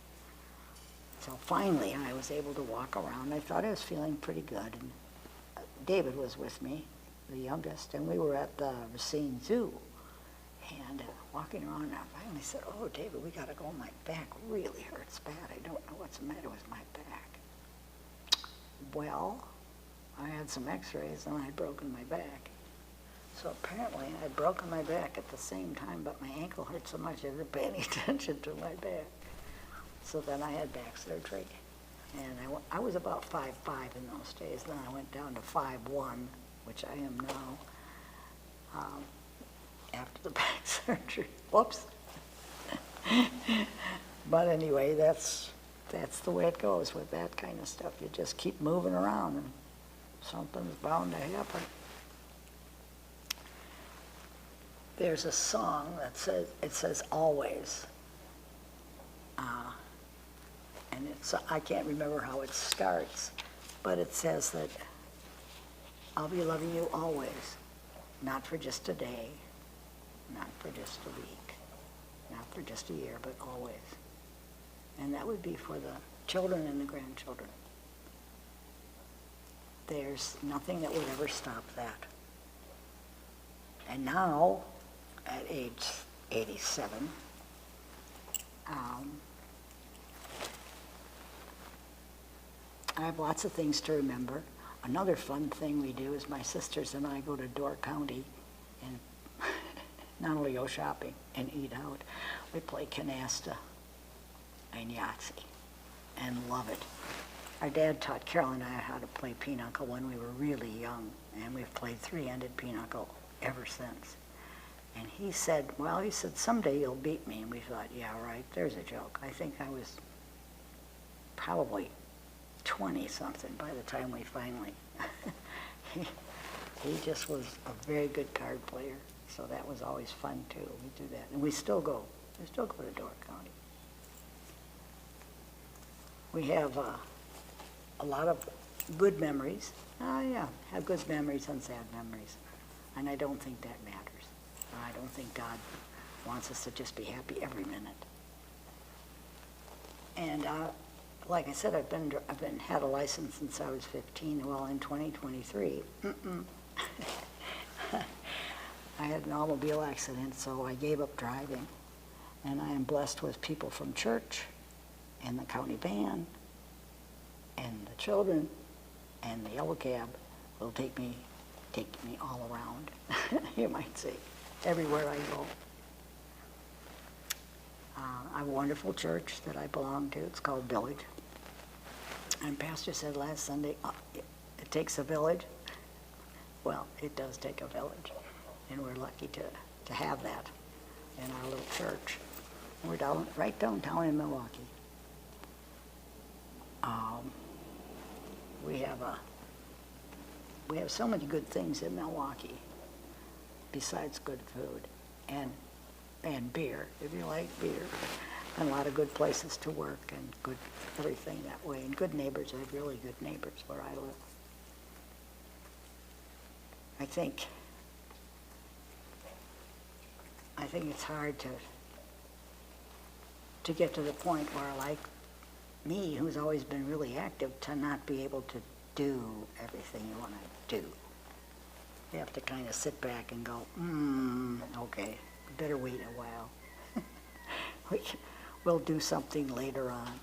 So finally, I was able to walk around. I thought I was feeling pretty good. And David was with me, the youngest, and we were at the Racine Zoo. And walking around, and I finally said, "Oh, David, we got to go. My back really hurts bad. I don't know what's the matter with my back." Well, I had some x-rays, and I'd broken my back. So apparently, I'd broken my back at the same time, but my ankle hurt so much I didn't pay any attention to my back. So then I had back surgery. And I was about 5'5" in those days. Then I went down to 5'1", which I am now, after the back surgery. Whoops. But anyway, that's the way it goes with that kind of stuff. You just keep moving around, and something's bound to happen. There's a song that says always. And I can't remember how it starts, but it says that I'll be loving you always, not for just a day, not for just a week, not for just a year, but always. And that would be for the children and the grandchildren. There's nothing that would ever stop that. And now, at age 87, I have lots of things to remember. Another fun thing we do is my sisters and I go to Door County and not only go shopping and eat out, we play canasta and Yahtzee and love it. Our dad taught Carol and I how to play pinochle when we were really young, and we've played three-ended pinochle ever since. And he said, someday you'll beat me. And we thought, yeah, right, there's a joke. I think I was probably 20-something by the time we finally, he just was a very good card player, so that was always fun too. We do that, and we still go to Door County. We have a lot of good memories. Have good memories and sad memories, and I don't think that matters. I don't think God wants us to just be happy every minute. And like I said, I've had a license since I was 15. Well, in 2023, I had an automobile accident, so I gave up driving. And I am blessed with people from church, and the county band, and the children, and the yellow cab will take me all around, you might say, everywhere I go. I have a wonderful church that I belong to. It's called Village. And Pastor said last Sunday, it takes a village. Well, it does take a village. And we're lucky to have that in our little church. We're right downtown in Milwaukee. We have so many good things in Milwaukee besides good food and beer, if you like beer, and a lot of good places to work and good everything that way, and good neighbors. I have really good neighbors where I live. I think it's hard to get to the point where, like me, who's always been really active, to not be able to do everything you want to do. You have to kind of sit back and go, okay, better wait a while. We'll do something later on.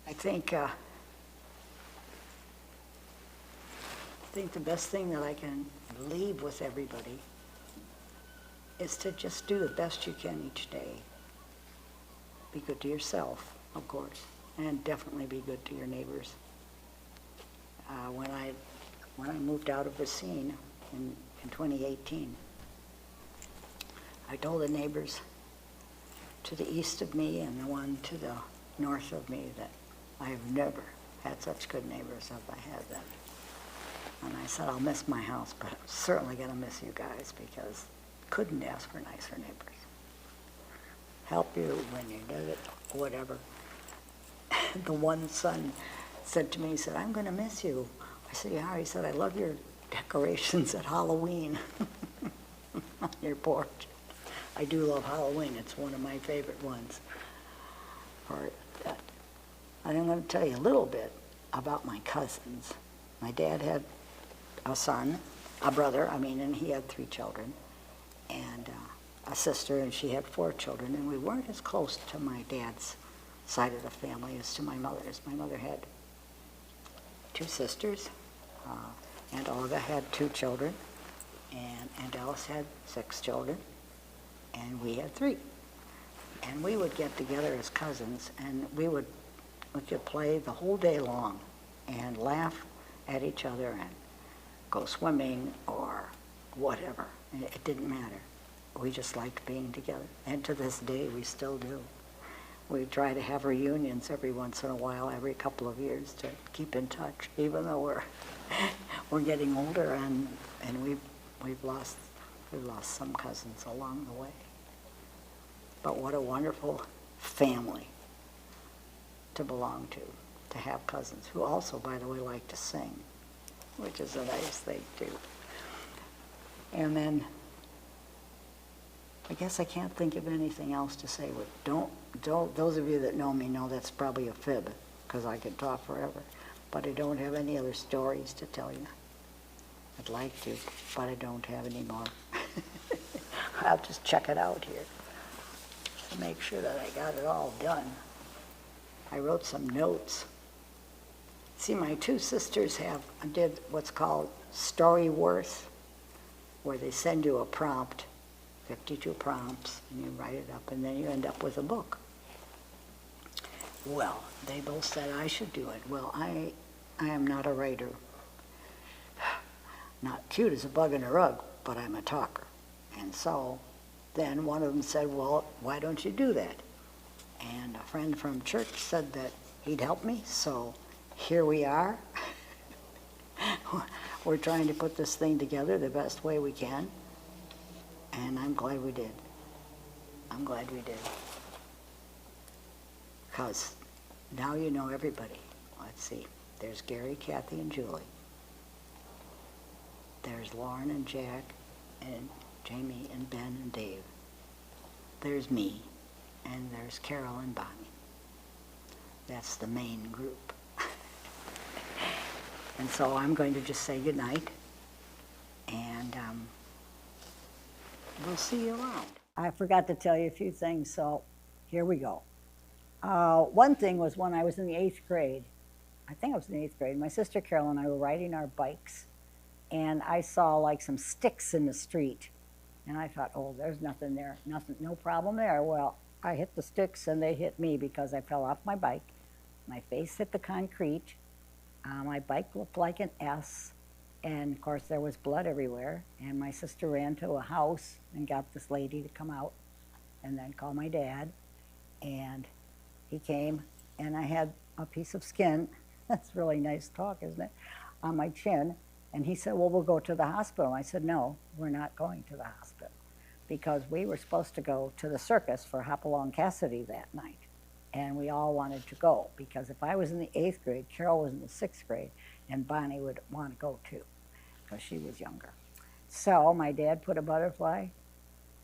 I think the best thing that I can leave with everybody is to just do the best you can each day. Be good to yourself, of course, and definitely be good to your neighbors. When I moved out of Racine in 2018, I told the neighbors to the east of me and the one to the north of me that I have never had such good neighbors as I had then. And I said, I'll miss my house, but I'm certainly going to miss you guys, because couldn't ask for nicer neighbors. Help you when you need it, whatever. The one son said to me, he said, I'm going to miss you. I said, yeah. He said, I love your decorations at Halloween on your porch. I do love Halloween. It's one of my favorite ones. For that. And I'm going to tell you a little bit about my cousins. My dad had a son, a brother, and he had 3 children, and a sister, and she had 4 children, and we weren't as close to my dad's side of the family as to my mother's. My mother had 2 sisters, and Olga had 2 children, and Alice had 6 children, and we had 3. And we would get together as cousins, and we could play the whole day long and laugh at each other and go swimming or whatever. It didn't matter. We just liked being together. And to this day, we still do. We try to have reunions every once in a while, every couple of years, to keep in touch, even though we're getting older and we've lost some cousins along the way. But what a wonderful family to belong to have cousins who also, by the way, like to sing, which is a nice thing too. And then, I guess I can't think of anything else to say. Don't those of you that know me know that's probably a fib, because I could talk forever. But I don't have any other stories to tell you. I'd like to, but I don't have any more. I'll just check it out here to make sure that I got it all done. I wrote some notes. See, my 2 sisters did what's called Storyworth, where they send you a prompt, 52 prompts, and you write it up, and then you end up with a book. Well, they both said I should do it. Well, I am not a writer. Not cute as a bug in a rug, but I'm a talker. And so then one of them said, well, why don't you do that? And a friend from church said that he'd help me, so here we are. We're trying to put this thing together the best way we can, and I'm glad we did. I'm glad we did. Because now you know everybody. Let's see. There's Gary, Kathy, and Julie. There's Lauren and Jack and Jamie and Ben and Dave. There's me, and there's Carol and Bonnie. That's the main group. And so I'm going to just say goodnight, and we'll see you around. I forgot to tell you a few things, so here we go. One thing was when I was in the 8th grade, I think I was in the 8th grade, my sister Carol and I were riding our bikes, and I saw like some sticks in the street. And I thought, oh, there's nothing there, no problem there. Well, I hit the sticks and they hit me because I fell off my bike. My face hit the concrete. My bike looked like an S. And of course there was blood everywhere. And my sister ran to a house and got this lady to come out and then call my dad. And he came, and I had a piece of skin, that's really nice talk, isn't it, on my chin. And he said, well, we'll go to the hospital. I said, no, we're not going to the hospital, because we were supposed to go to the circus for Hopalong Cassidy that night. And we all wanted to go, because if I was in the 8th grade, Carol was in the 6th grade, and Bonnie would want to go too, because she was younger. So my dad put a butterfly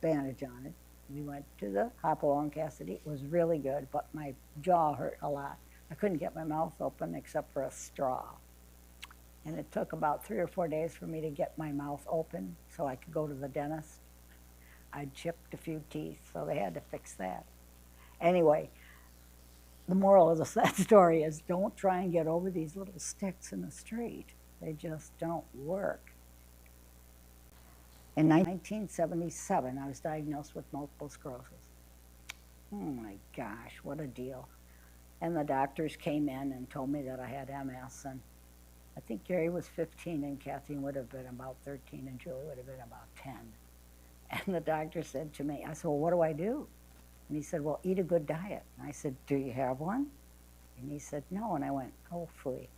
bandage on it. We went to the Hopalong Cassidy. It was really good, but my jaw hurt a lot. I couldn't get my mouth open except for a straw. And it took about 3 or 4 days for me to get my mouth open so I could go to the dentist. I'd chipped a few teeth, so they had to fix that. Anyway, the moral of that story is don't try and get over these little sticks in the street. They just don't work. In 1977, I was diagnosed with multiple sclerosis. Oh my gosh, what a deal. And the doctors came in and told me that I had MS, and I think Gary was 15 and Kathy would have been about 13 and Julie would have been about 10. And the doctor said to me, I said, well, what do I do? And he said, well, eat a good diet. And I said, do you have one? And he said, no. And I went, oh, phooey.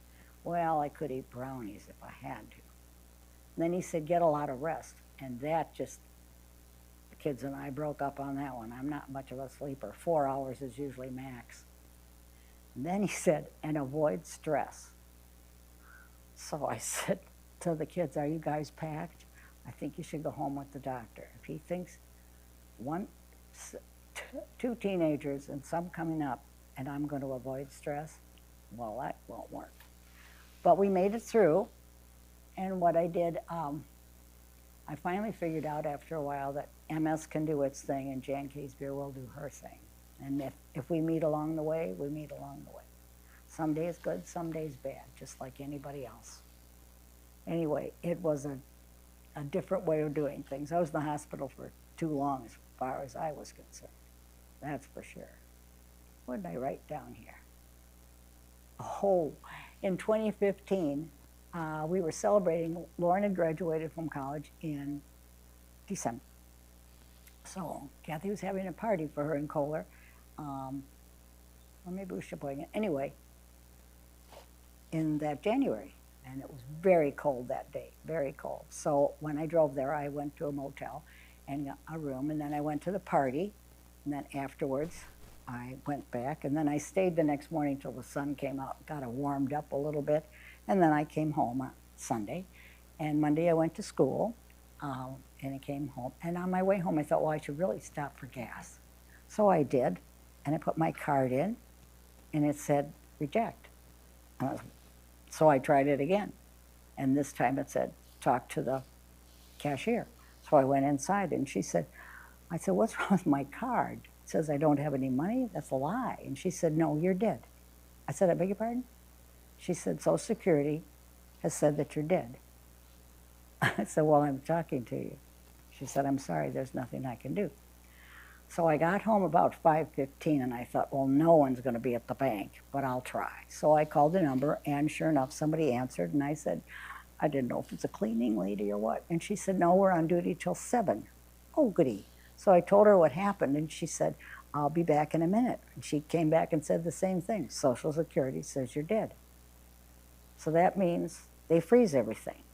Well, I could eat brownies if I had to. And then he said, get a lot of rest. And that just, the kids and I broke up on that one. I'm not much of a sleeper. 4 hours is usually max. And then he said, and avoid stress. So I said to the kids, are you guys packed? I think you should go home with the doctor. If he thinks one, two teenagers and some coming up, and I'm going to avoid stress. Well, that won't work. But we made it through, and what I did, I finally figured out after a while that MS can do its thing and Jan Kasbeer will do her thing. And if we meet along the way, we meet along the way. Some days good, some days bad, just like anybody else. Anyway, it was a different way of doing things. I was in the hospital for too long as far as I was concerned. That's for sure. What did I write down here? Oh, in 2015, we were celebrating. Lauren had graduated from college in December. So Kathy was having a party for her in Kohler. Or maybe we should bring it. Anyway, in that January. And it was very cold that day, very cold. So when I drove there, I went to a motel and got a room, and then I went to the party, and then afterwards I went back, and then I stayed the next morning till the sun came out, got it warmed up a little bit, and then I came home on Sunday. And Monday I went to school, and I came home. And on my way home, I thought, well, I should really stop for gas. So I did, and I put my card in, and it said reject. So I tried it again, and this time it said, talk to the cashier. So I went inside, and she said, I said, what's wrong with my card? It says I don't have any money? That's a lie. And she said, no, you're dead. I said, I beg your pardon? She said, Social Security has said that you're dead. I said, well, I'm talking to you. She said, I'm sorry, there's nothing I can do. So I got home about 5:15, and I thought, well, no one's going to be at the bank, but I'll try. So I called the number, and sure enough, somebody answered, and I said, I didn't know if it's a cleaning lady or what. And she said, no, we're on duty till 7. Oh, goody. So I told her what happened, and she said, I'll be back in a minute. And she came back and said the same thing. Social Security says you're dead. So that means they freeze everything.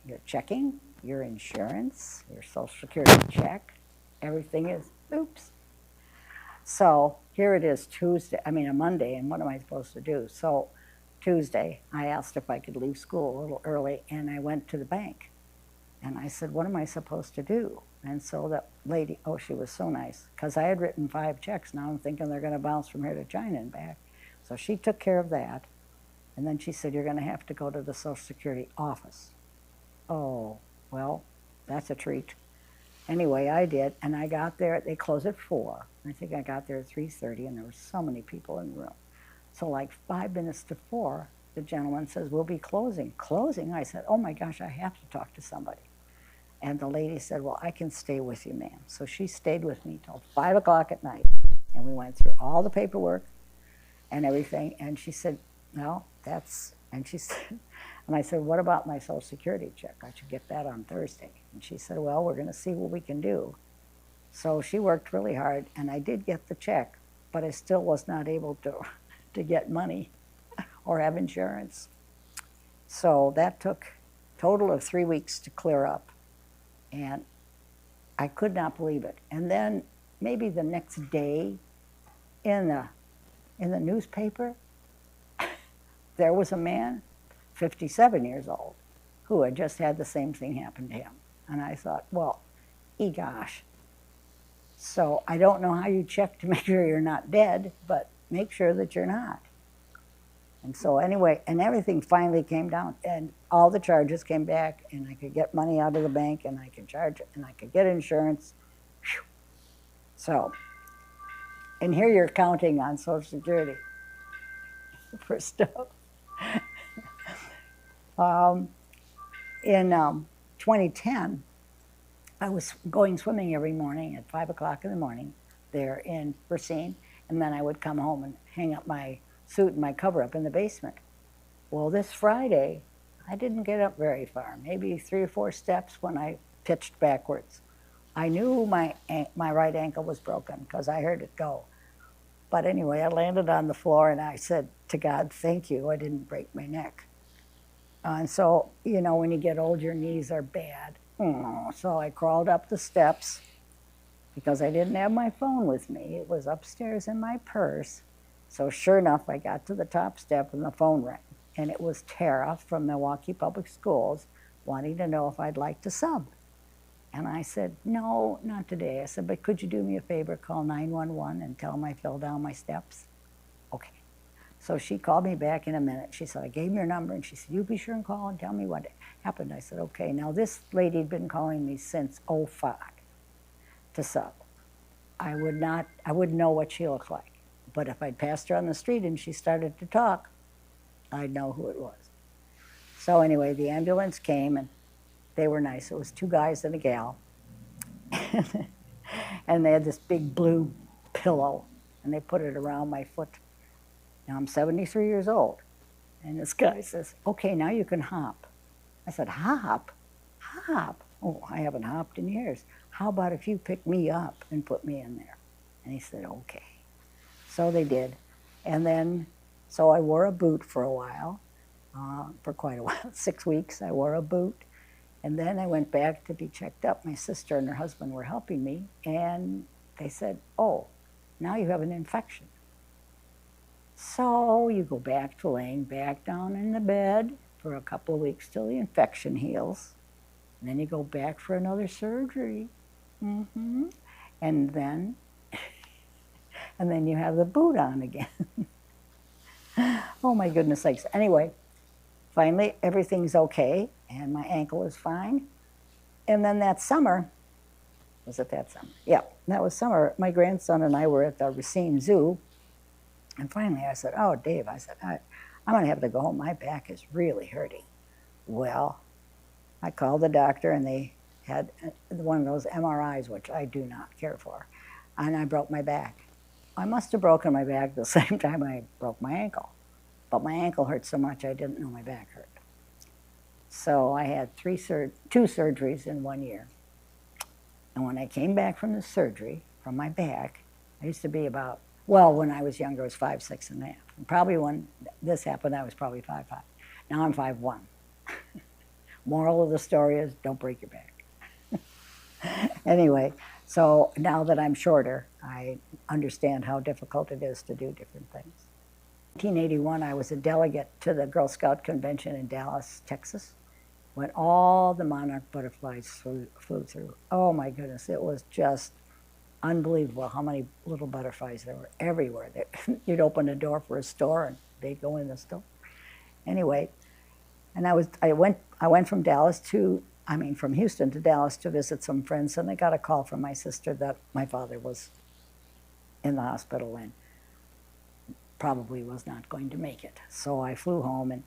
Your checking, your insurance, your Social Security check, everything is, oops. So here it is a Monday, and what am I supposed to do? So Tuesday, I asked if I could leave school a little early, and I went to the bank. And I said, what am I supposed to do? And so that lady, oh, she was so nice, because I had written 5 checks. Now I'm thinking they're going to bounce from here to China and back. So she took care of that. And then she said, you're going to have to go to the Social Security office. Oh, well, that's a treat. Anyway, I did, and I got there. They close at 4. I think I got there at 3:30, and there were so many people in the room. So like 5 minutes to 4, the gentleman says, we'll be closing. Closing? I said, oh my gosh, I have to talk to somebody. And the lady said, well, I can stay with you, ma'am. So she stayed with me till 5 o'clock at night, and we went through all the paperwork and everything, and she said, no, and she said, and I said, what about my Social Security check? I should get that on Thursday. And she said, well, we're going to see what we can do. So she worked really hard, and I did get the check, but I still was not able to get money or have insurance. So that took a total of 3 weeks to clear up, and I could not believe it. And then maybe the next day in the newspaper, there was a man, 57 years old, who had just had the same thing happen to him. And I thought, well, gosh. So I don't know how you check to make sure you're not dead, but make sure that you're not. And so anyway, and everything finally came down, and all the charges came back, and I could get money out of the bank, and I could charge it, and I could get insurance. Whew. So, and here you're counting on Social Security for stuff. In 2010, I was going swimming every morning at 5 o'clock in the morning there in Racine, and then I would come home and hang up my suit and my cover up in the basement. Well, this Friday, I didn't get up very far, maybe 3 or 4 steps when I pitched backwards. I knew my right ankle was broken because I heard it go. But anyway, I landed on the floor, and I said to God, thank you, I didn't break my neck. And so, you know, when you get old, your knees are bad. So I crawled up the steps because I didn't have my phone with me. It was upstairs in my purse. So sure enough, I got to the top step and the phone rang. And it was Tara from Milwaukee Public Schools wanting to know if I'd like to sub. And I said, no, not today. I said, but could you do me a favor, call 911 and tell them I fell down my steps? Okay. So she called me back in a minute. She said, I gave me your number. And she said, you be sure and call and tell me what happened. I said, okay. Now this lady had been calling me since '05 to sub. I wouldn't know what she looked like. But if I'd passed her on the street and she started to talk, I'd know who it was. So anyway, the ambulance came and they were nice. It was 2 guys and a gal. And they had this big blue pillow and they put it around my foot. Now I'm 73 years old. And this guy says, okay, now you can hop. I said, hop? Hop? Oh, I haven't hopped in years. How about if you pick me up and put me in there? And he said, okay. So they did. And then, so I wore a boot for a while, for quite a while, 6 weeks I wore a boot. And then I went back to be checked up. My sister and her husband were helping me, and they said, oh, now you have an infection. So you go back to laying back down in the bed for a couple of weeks till the infection heals. And then you go back for another surgery. Mm-hmm. And then you have the boot on again. Oh my goodness sakes. Anyway, finally everything's okay and my ankle is fine. And then that summer, was it that summer? Yeah, that was summer. My grandson and I were at the Racine Zoo. And finally I said, oh, Dave, I said, I'm going to have to go home. My back is really hurting. Well, I called the doctor and they had one of those MRIs, which I do not care for. And I broke my back. I must have broken my back the same time I broke my ankle. But my ankle hurt so much I didn't know my back hurt. So I had 2 surgeries in 1 year. And when I came back from the surgery, from my back, I used to be about, well, when I was younger, I was 5'6 and a half. And probably when this happened, I was probably 5'5". Now I'm 5'1". Moral of the story is, don't break your back. Anyway, so now that I'm shorter, I understand how difficult it is to do different things. In 1981, I was a delegate to the Girl Scout Convention in Dallas, Texas, when all the monarch butterflies flew through. Oh my goodness, it was just unbelievable how many little butterflies there were everywhere. You'd open a door for a store and they'd go in the store. Anyway, and I went from from Houston to Dallas to visit some friends, and I got a call from my sister that my father was in the hospital and probably was not going to make it. So I flew home,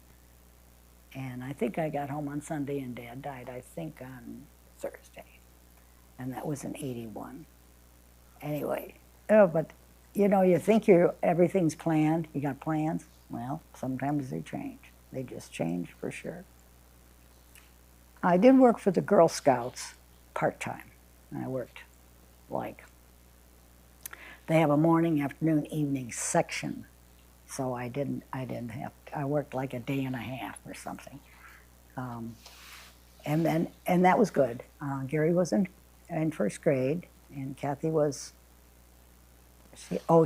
and I think I got home on Sunday, and Dad died, I think, on Thursday. And that was in 81. Anyway, but you think everything's planned, you got plans. Well, sometimes they change. They just change for sure. I did work for the Girl Scouts part-time. I worked they have a morning, afternoon, evening section. So I worked like a day and a half or something. And that was good. Gary was in first grade, and Kathy was,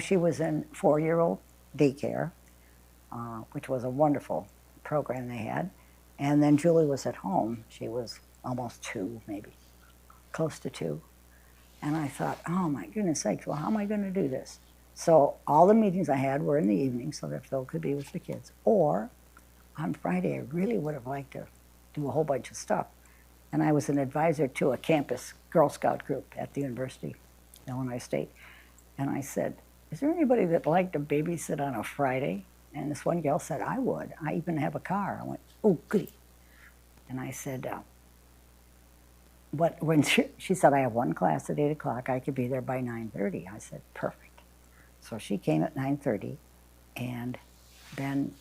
she was in 4-year-old daycare, which was a wonderful program they had. And then Julie was at home. She was almost 2, maybe, close to 2. And I thought, oh my goodness sakes, well, how am I going to do this? So all the meetings I had were in the evening so that Phil could be with the kids. Or on Friday, I really would have liked to do a whole bunch of stuff. And I was an advisor to a campus Girl Scout group at the University, Illinois State. And I said, is there anybody that'd like to babysit on a Friday? And this one gal said, I would. I even have a car. I went, oh, goody. And I said, when she said, I have one class at 8 o'clock, I could be there by 9:30. I said, perfect. So she came at 9:30, and then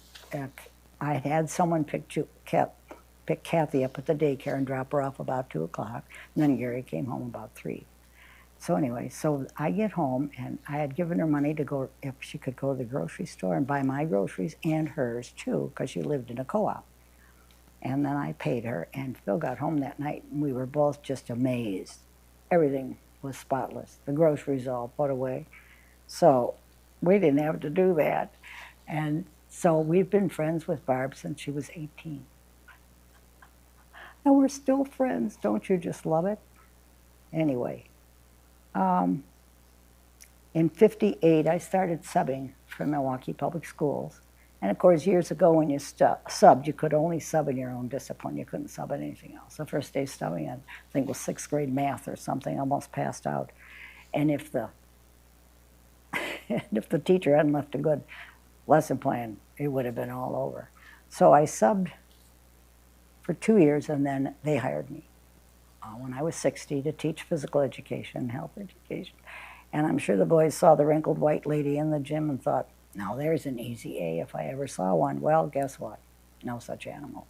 I had someone pick Kathy up at the daycare and drop her off about 2 o'clock, and then Gary came home about 3. So anyway, so I get home, and I had given her money to go, if she could go to the grocery store and buy my groceries and hers too, because she lived in a co-op. And then I paid her, and Phil got home that night, and we were both just amazed. Everything was spotless. The groceries all put away. So we didn't have to do that. And so we've been friends with Barb since she was 18. And we're still friends. Don't you just love it? Anyway, in '58, I started subbing for Milwaukee Public Schools. And of course, years ago when you subbed, you could only sub in your own discipline. You couldn't sub in anything else. The first day subbing, I think, was sixth grade math or something, almost passed out. And if the if the teacher hadn't left a good lesson plan, it would have been all over. So I subbed for 2 years, and then they hired me when I was 60 to teach physical education, health education. And I'm sure the boys saw the wrinkled white lady in the gym and thought, now there's an easy A if I ever saw one. Well, guess what? No such animal.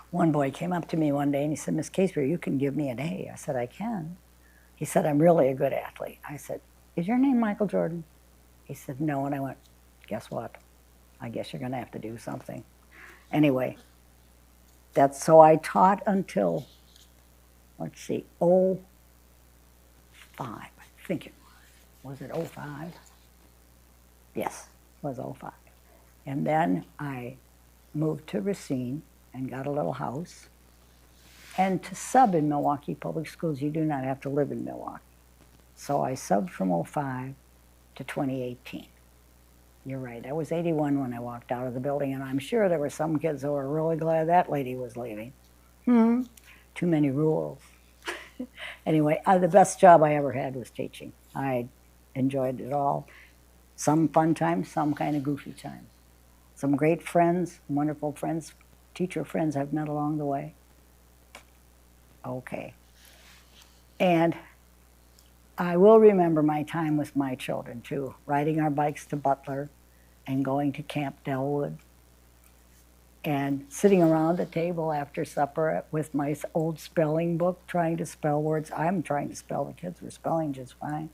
One boy came up to me one day and he said, Miss Kasbeer, you can give me an A. I said, I can. He said, I'm really a good athlete. I said, is your name Michael Jordan? He said, no. And I went, guess what? I guess you're going to have to do something. Anyway, so I taught until, let's see, '05. I think it was. Was it '05? Yes, it was '05. And then I moved to Racine and got a little house. And to sub in Milwaukee Public Schools, you do not have to live in Milwaukee. So I subbed from '05 to 2018. You're right, I was 81 when I walked out of the building, and I'm sure there were some kids who were really glad that lady was leaving. Too many rules. Anyway, the best job I ever had was teaching. I enjoyed it all. Some fun times, some kind of goofy times. Some great friends, wonderful friends, teacher friends I've met along the way. Okay. And I will remember my time with my children, too, riding our bikes to Butler and going to Camp Delwood and sitting around the table after supper with my old spelling book, trying to spell words. I'm trying to spell. The kids were spelling just fine.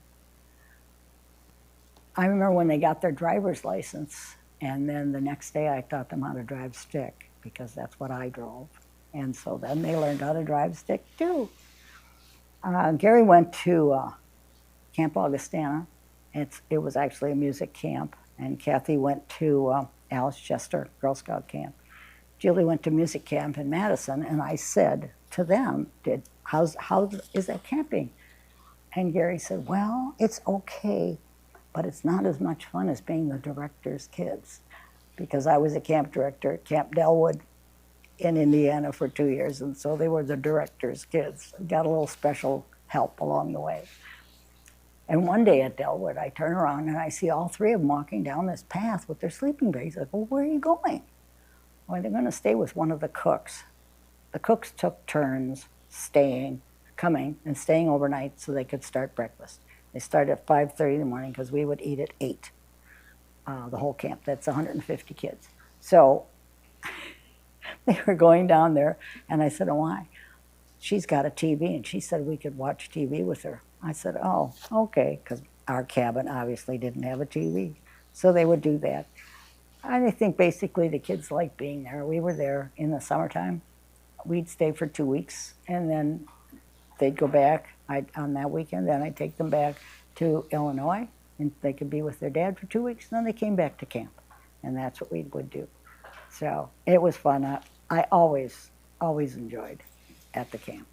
I remember when they got their driver's license, and then the next day I taught them how to drive stick because that's what I drove. And so then they learned how to drive stick, too. Gary went to Camp Augustana. It was actually a music camp, and Kathy went to Alice Chester Girl Scout camp. Julie went to music camp in Madison, and I said to them, how is that camping? And Gary said, well, it's okay, but it's not as much fun as being the director's kids, because I was a camp director at Camp Delwood in Indiana for 2 years, and so they were the director's kids. Got a little special help along the way. And one day at Delwood, I turn around and I see all three of them walking down this path with their sleeping bags. I go, where are you going? Well, they're going to stay with one of the cooks. The cooks took turns coming and staying overnight so they could start breakfast. They started at 5:30 in the morning because we would eat at 8, the whole camp. That's 150 kids. So they were going down there, and I said, oh, why? She's got a TV, and she said we could watch TV with her. I said, oh, okay, because our cabin obviously didn't have a TV. So they would do that. I think basically the kids liked being there. We were there in the summertime. We'd stay for 2 weeks, and then they'd go back on that weekend. Then I'd take them back to Illinois, and they could be with their dad for 2 weeks, and then they came back to camp. And that's what we would do. So it was fun. I always enjoyed at the camp.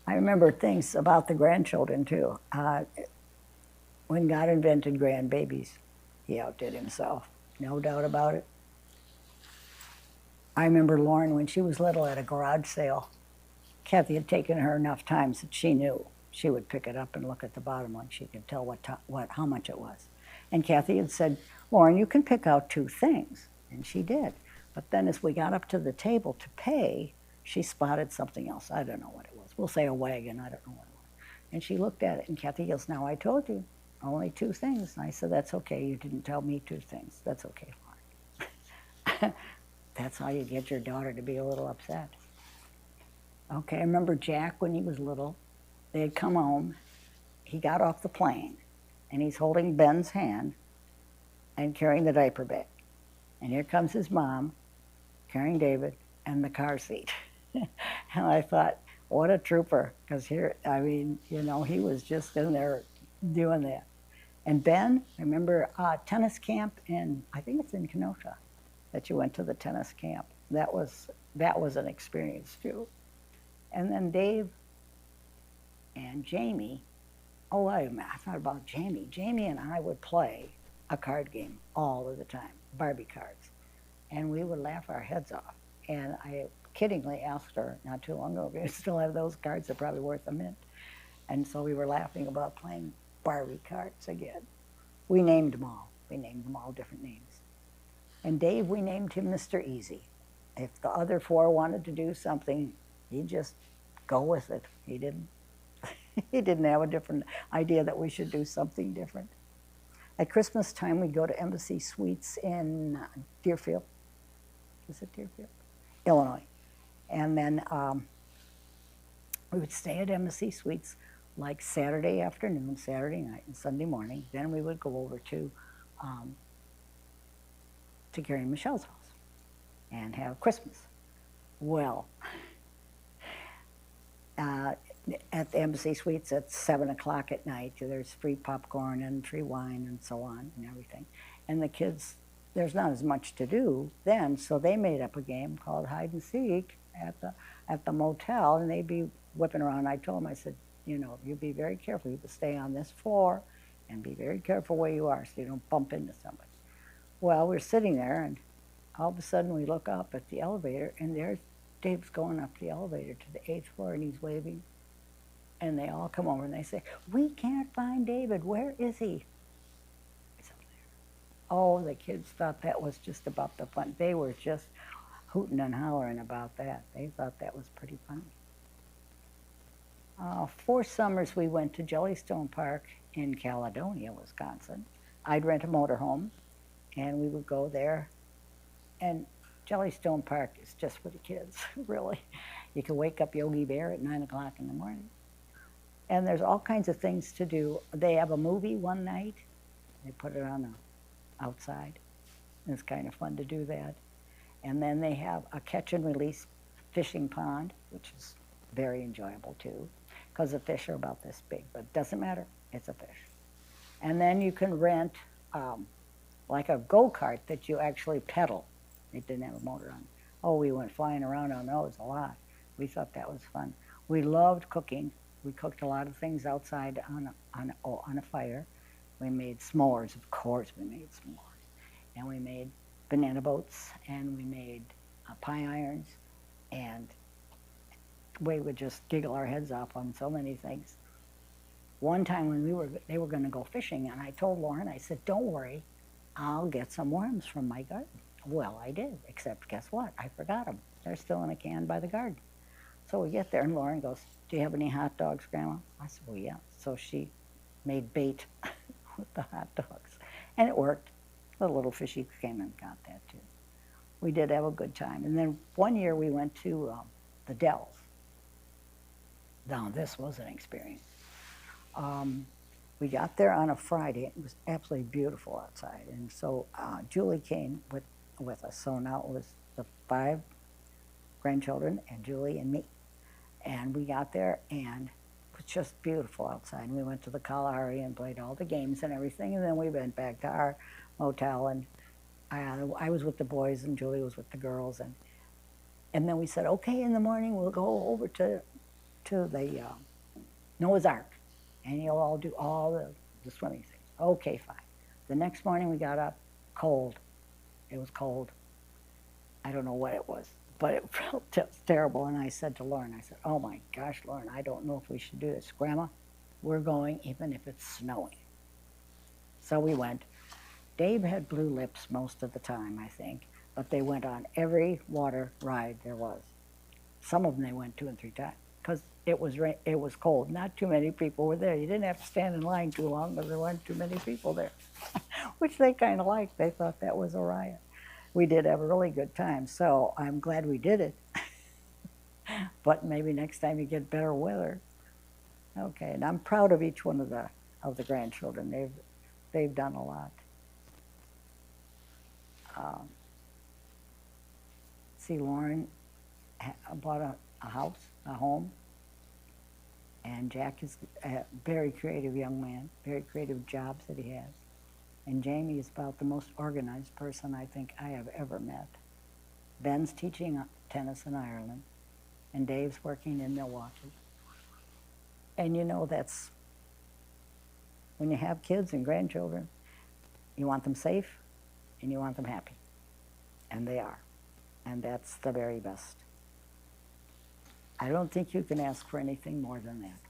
I remember things about the grandchildren, too. When God invented grandbabies, he outdid himself, no doubt about it. I remember Lauren, when she was little, at a garage sale. Kathy had taken her enough times that she knew she would pick it up and look at the bottom like she could tell how much it was. And Kathy had said, Lauren, you can pick out 2 things. And she did. But then as we got up to the table to pay, she spotted something else. I don't know what it was. We'll say a wagon. I don't know what it was. And she looked at it, and Kathy goes, now I told you, only 2 things. And I said, that's okay. You didn't tell me 2 things. That's okay, Lauren. That's how you get your daughter to be a little upset. Okay, I remember Jack when he was little. They had come home. He got off the plane, and he's holding Ben's hand and carrying the diaper bag. And here comes his mom carrying David and the car seat. And I thought, what a trooper, because here, I mean, you know, he was just in there doing that. And Ben, I remember tennis camp I think it's in Kenosha, that you went to the tennis camp. That was an experience too. And then Dave, And Jamie, I thought about Jamie. Jamie and I would play a card game all of the time, Barbie cards. And we would laugh our heads off. And I kiddingly asked her not too long ago if you still have those cards. They're probably worth a mint. And so we were laughing about playing Barbie cards again. We named them all. We named them all different names. And Dave, we named him Mr. Easy. If the other four wanted to do something, he'd just go with it. He didn't he didn't have a different idea that we should do something different. At Christmas time, we'd go to Embassy Suites in Deerfield. Is it Deerfield? Illinois. And then we would stay at Embassy Suites like Saturday afternoon, Saturday night, and Sunday morning. Then we would go over to Gary and Michelle's house and have Christmas. Well, at the Embassy Suites at 7 o'clock at night, there's free popcorn and free wine and so on and everything. And the kids, there's not as much to do then, so they made up a game called hide and seek at the motel, and they'd be whipping around. I told them, I said, you be very careful. You have to stay on this floor and be very careful where you are so you don't bump into somebody. Well, we're sitting there, and all of a sudden we look up at the elevator, and there's Dave's going up the elevator to the 8th floor, and he's waving. And they all come over, and they say, we can't find David. Where is he? He's up there. Oh, the kids thought that was just about the fun. They were just hooting and hollering about that. They thought that was pretty funny. 4 summers we went to Jellystone Park in Caledonia, Wisconsin. I'd rent a motorhome, and we would go there. And Jellystone Park is just for the kids, really. You can wake up Yogi Bear at 9 o'clock in the morning. And there's all kinds of things to do. They have a movie one night. They put it on outside. It's kind of fun to do that. And then they have a catch and release fishing pond, which is very enjoyable too, because the fish are about this big, but it doesn't matter, it's a fish. And then you can rent like a go-kart that you actually pedal. It didn't have a motor on it. Oh, we went flying around on those a lot. We thought that was fun. We loved cooking. We cooked a lot of things outside on a fire. We made s'mores, of course we made s'mores. And we made banana boats, and we made pie irons, and we would just giggle our heads off on so many things. One time when they were going to go fishing, and I told Lauren, I said, don't worry, I'll get some worms from my garden. Well, I did, except guess what? I forgot them. They're still in a can by the garden. So we get there, and Lauren goes, do you have any hot dogs, Grandma? I said, well, yeah. So she made bait with the hot dogs, and it worked. The little fishy came and got that, too. We did have a good time. And then one year we went to the Dells. Now, this was an experience. We got there on a Friday. It was absolutely beautiful outside. And so Julie came with us. So now it was the 5 grandchildren and Julie and me. And we got there, and it was just beautiful outside. And we went to the Kalahari and played all the games and everything. And then we went back to our motel, and I was with the boys, and Julie was with the girls. And then we said, okay, in the morning we'll go over to the Noah's Ark, and you'll all do all the swimming things. Okay, fine. The next morning we got up, cold. It was cold. I don't know what it was, but it felt just terrible. And I said to Lauren, I said, oh my gosh, Lauren, I don't know if we should do this. Grandma, we're going even if it's snowing. So we went. Dave had blue lips most of the time, I think, but they went on every water ride there was. Some of them they went 2 and 3 times, because it was cold. Not too many people were there. You didn't have to stand in line too long, because there weren't too many people there, which they kind of liked. They thought that was a riot. We did have a really good time, so I'm glad we did it. But maybe next time you get better weather. Okay, and I'm proud of each one of the grandchildren. They've done a lot. See, Lauren bought a house, a home, and Jack is a very creative young man, very creative jobs that he has. And Jamie is about the most organized person I think I have ever met. Ben's teaching tennis in Ireland, and Dave's working in Milwaukee. And you know, that's when you have kids and grandchildren, you want them safe and you want them happy. And they are. And that's the very best. I don't think you can ask for anything more than that.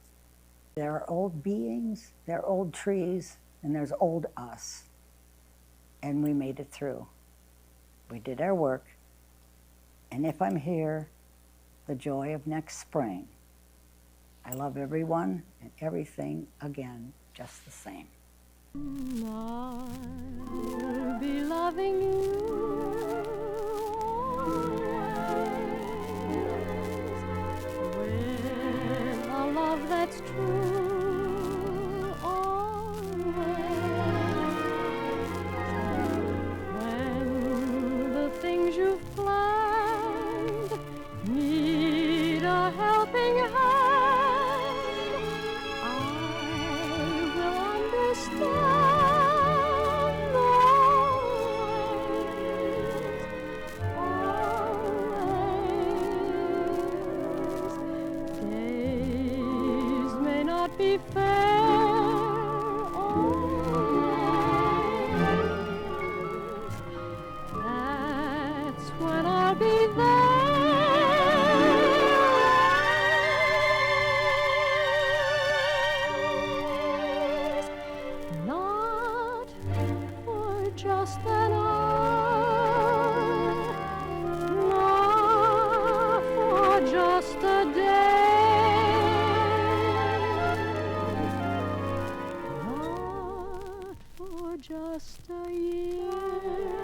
There are old beings, there are old trees, and there's old us. And we made it through. We did our work. And if I'm here, the joy of next spring. I love everyone and everything again, just the same. I'll be loving you always, with a love that's true always. When the things you've planned need a helping hand, I will understand always, always. Days may not be fair always. That's when I'll be there. Not for just an hour, not for just a day, not for just a year.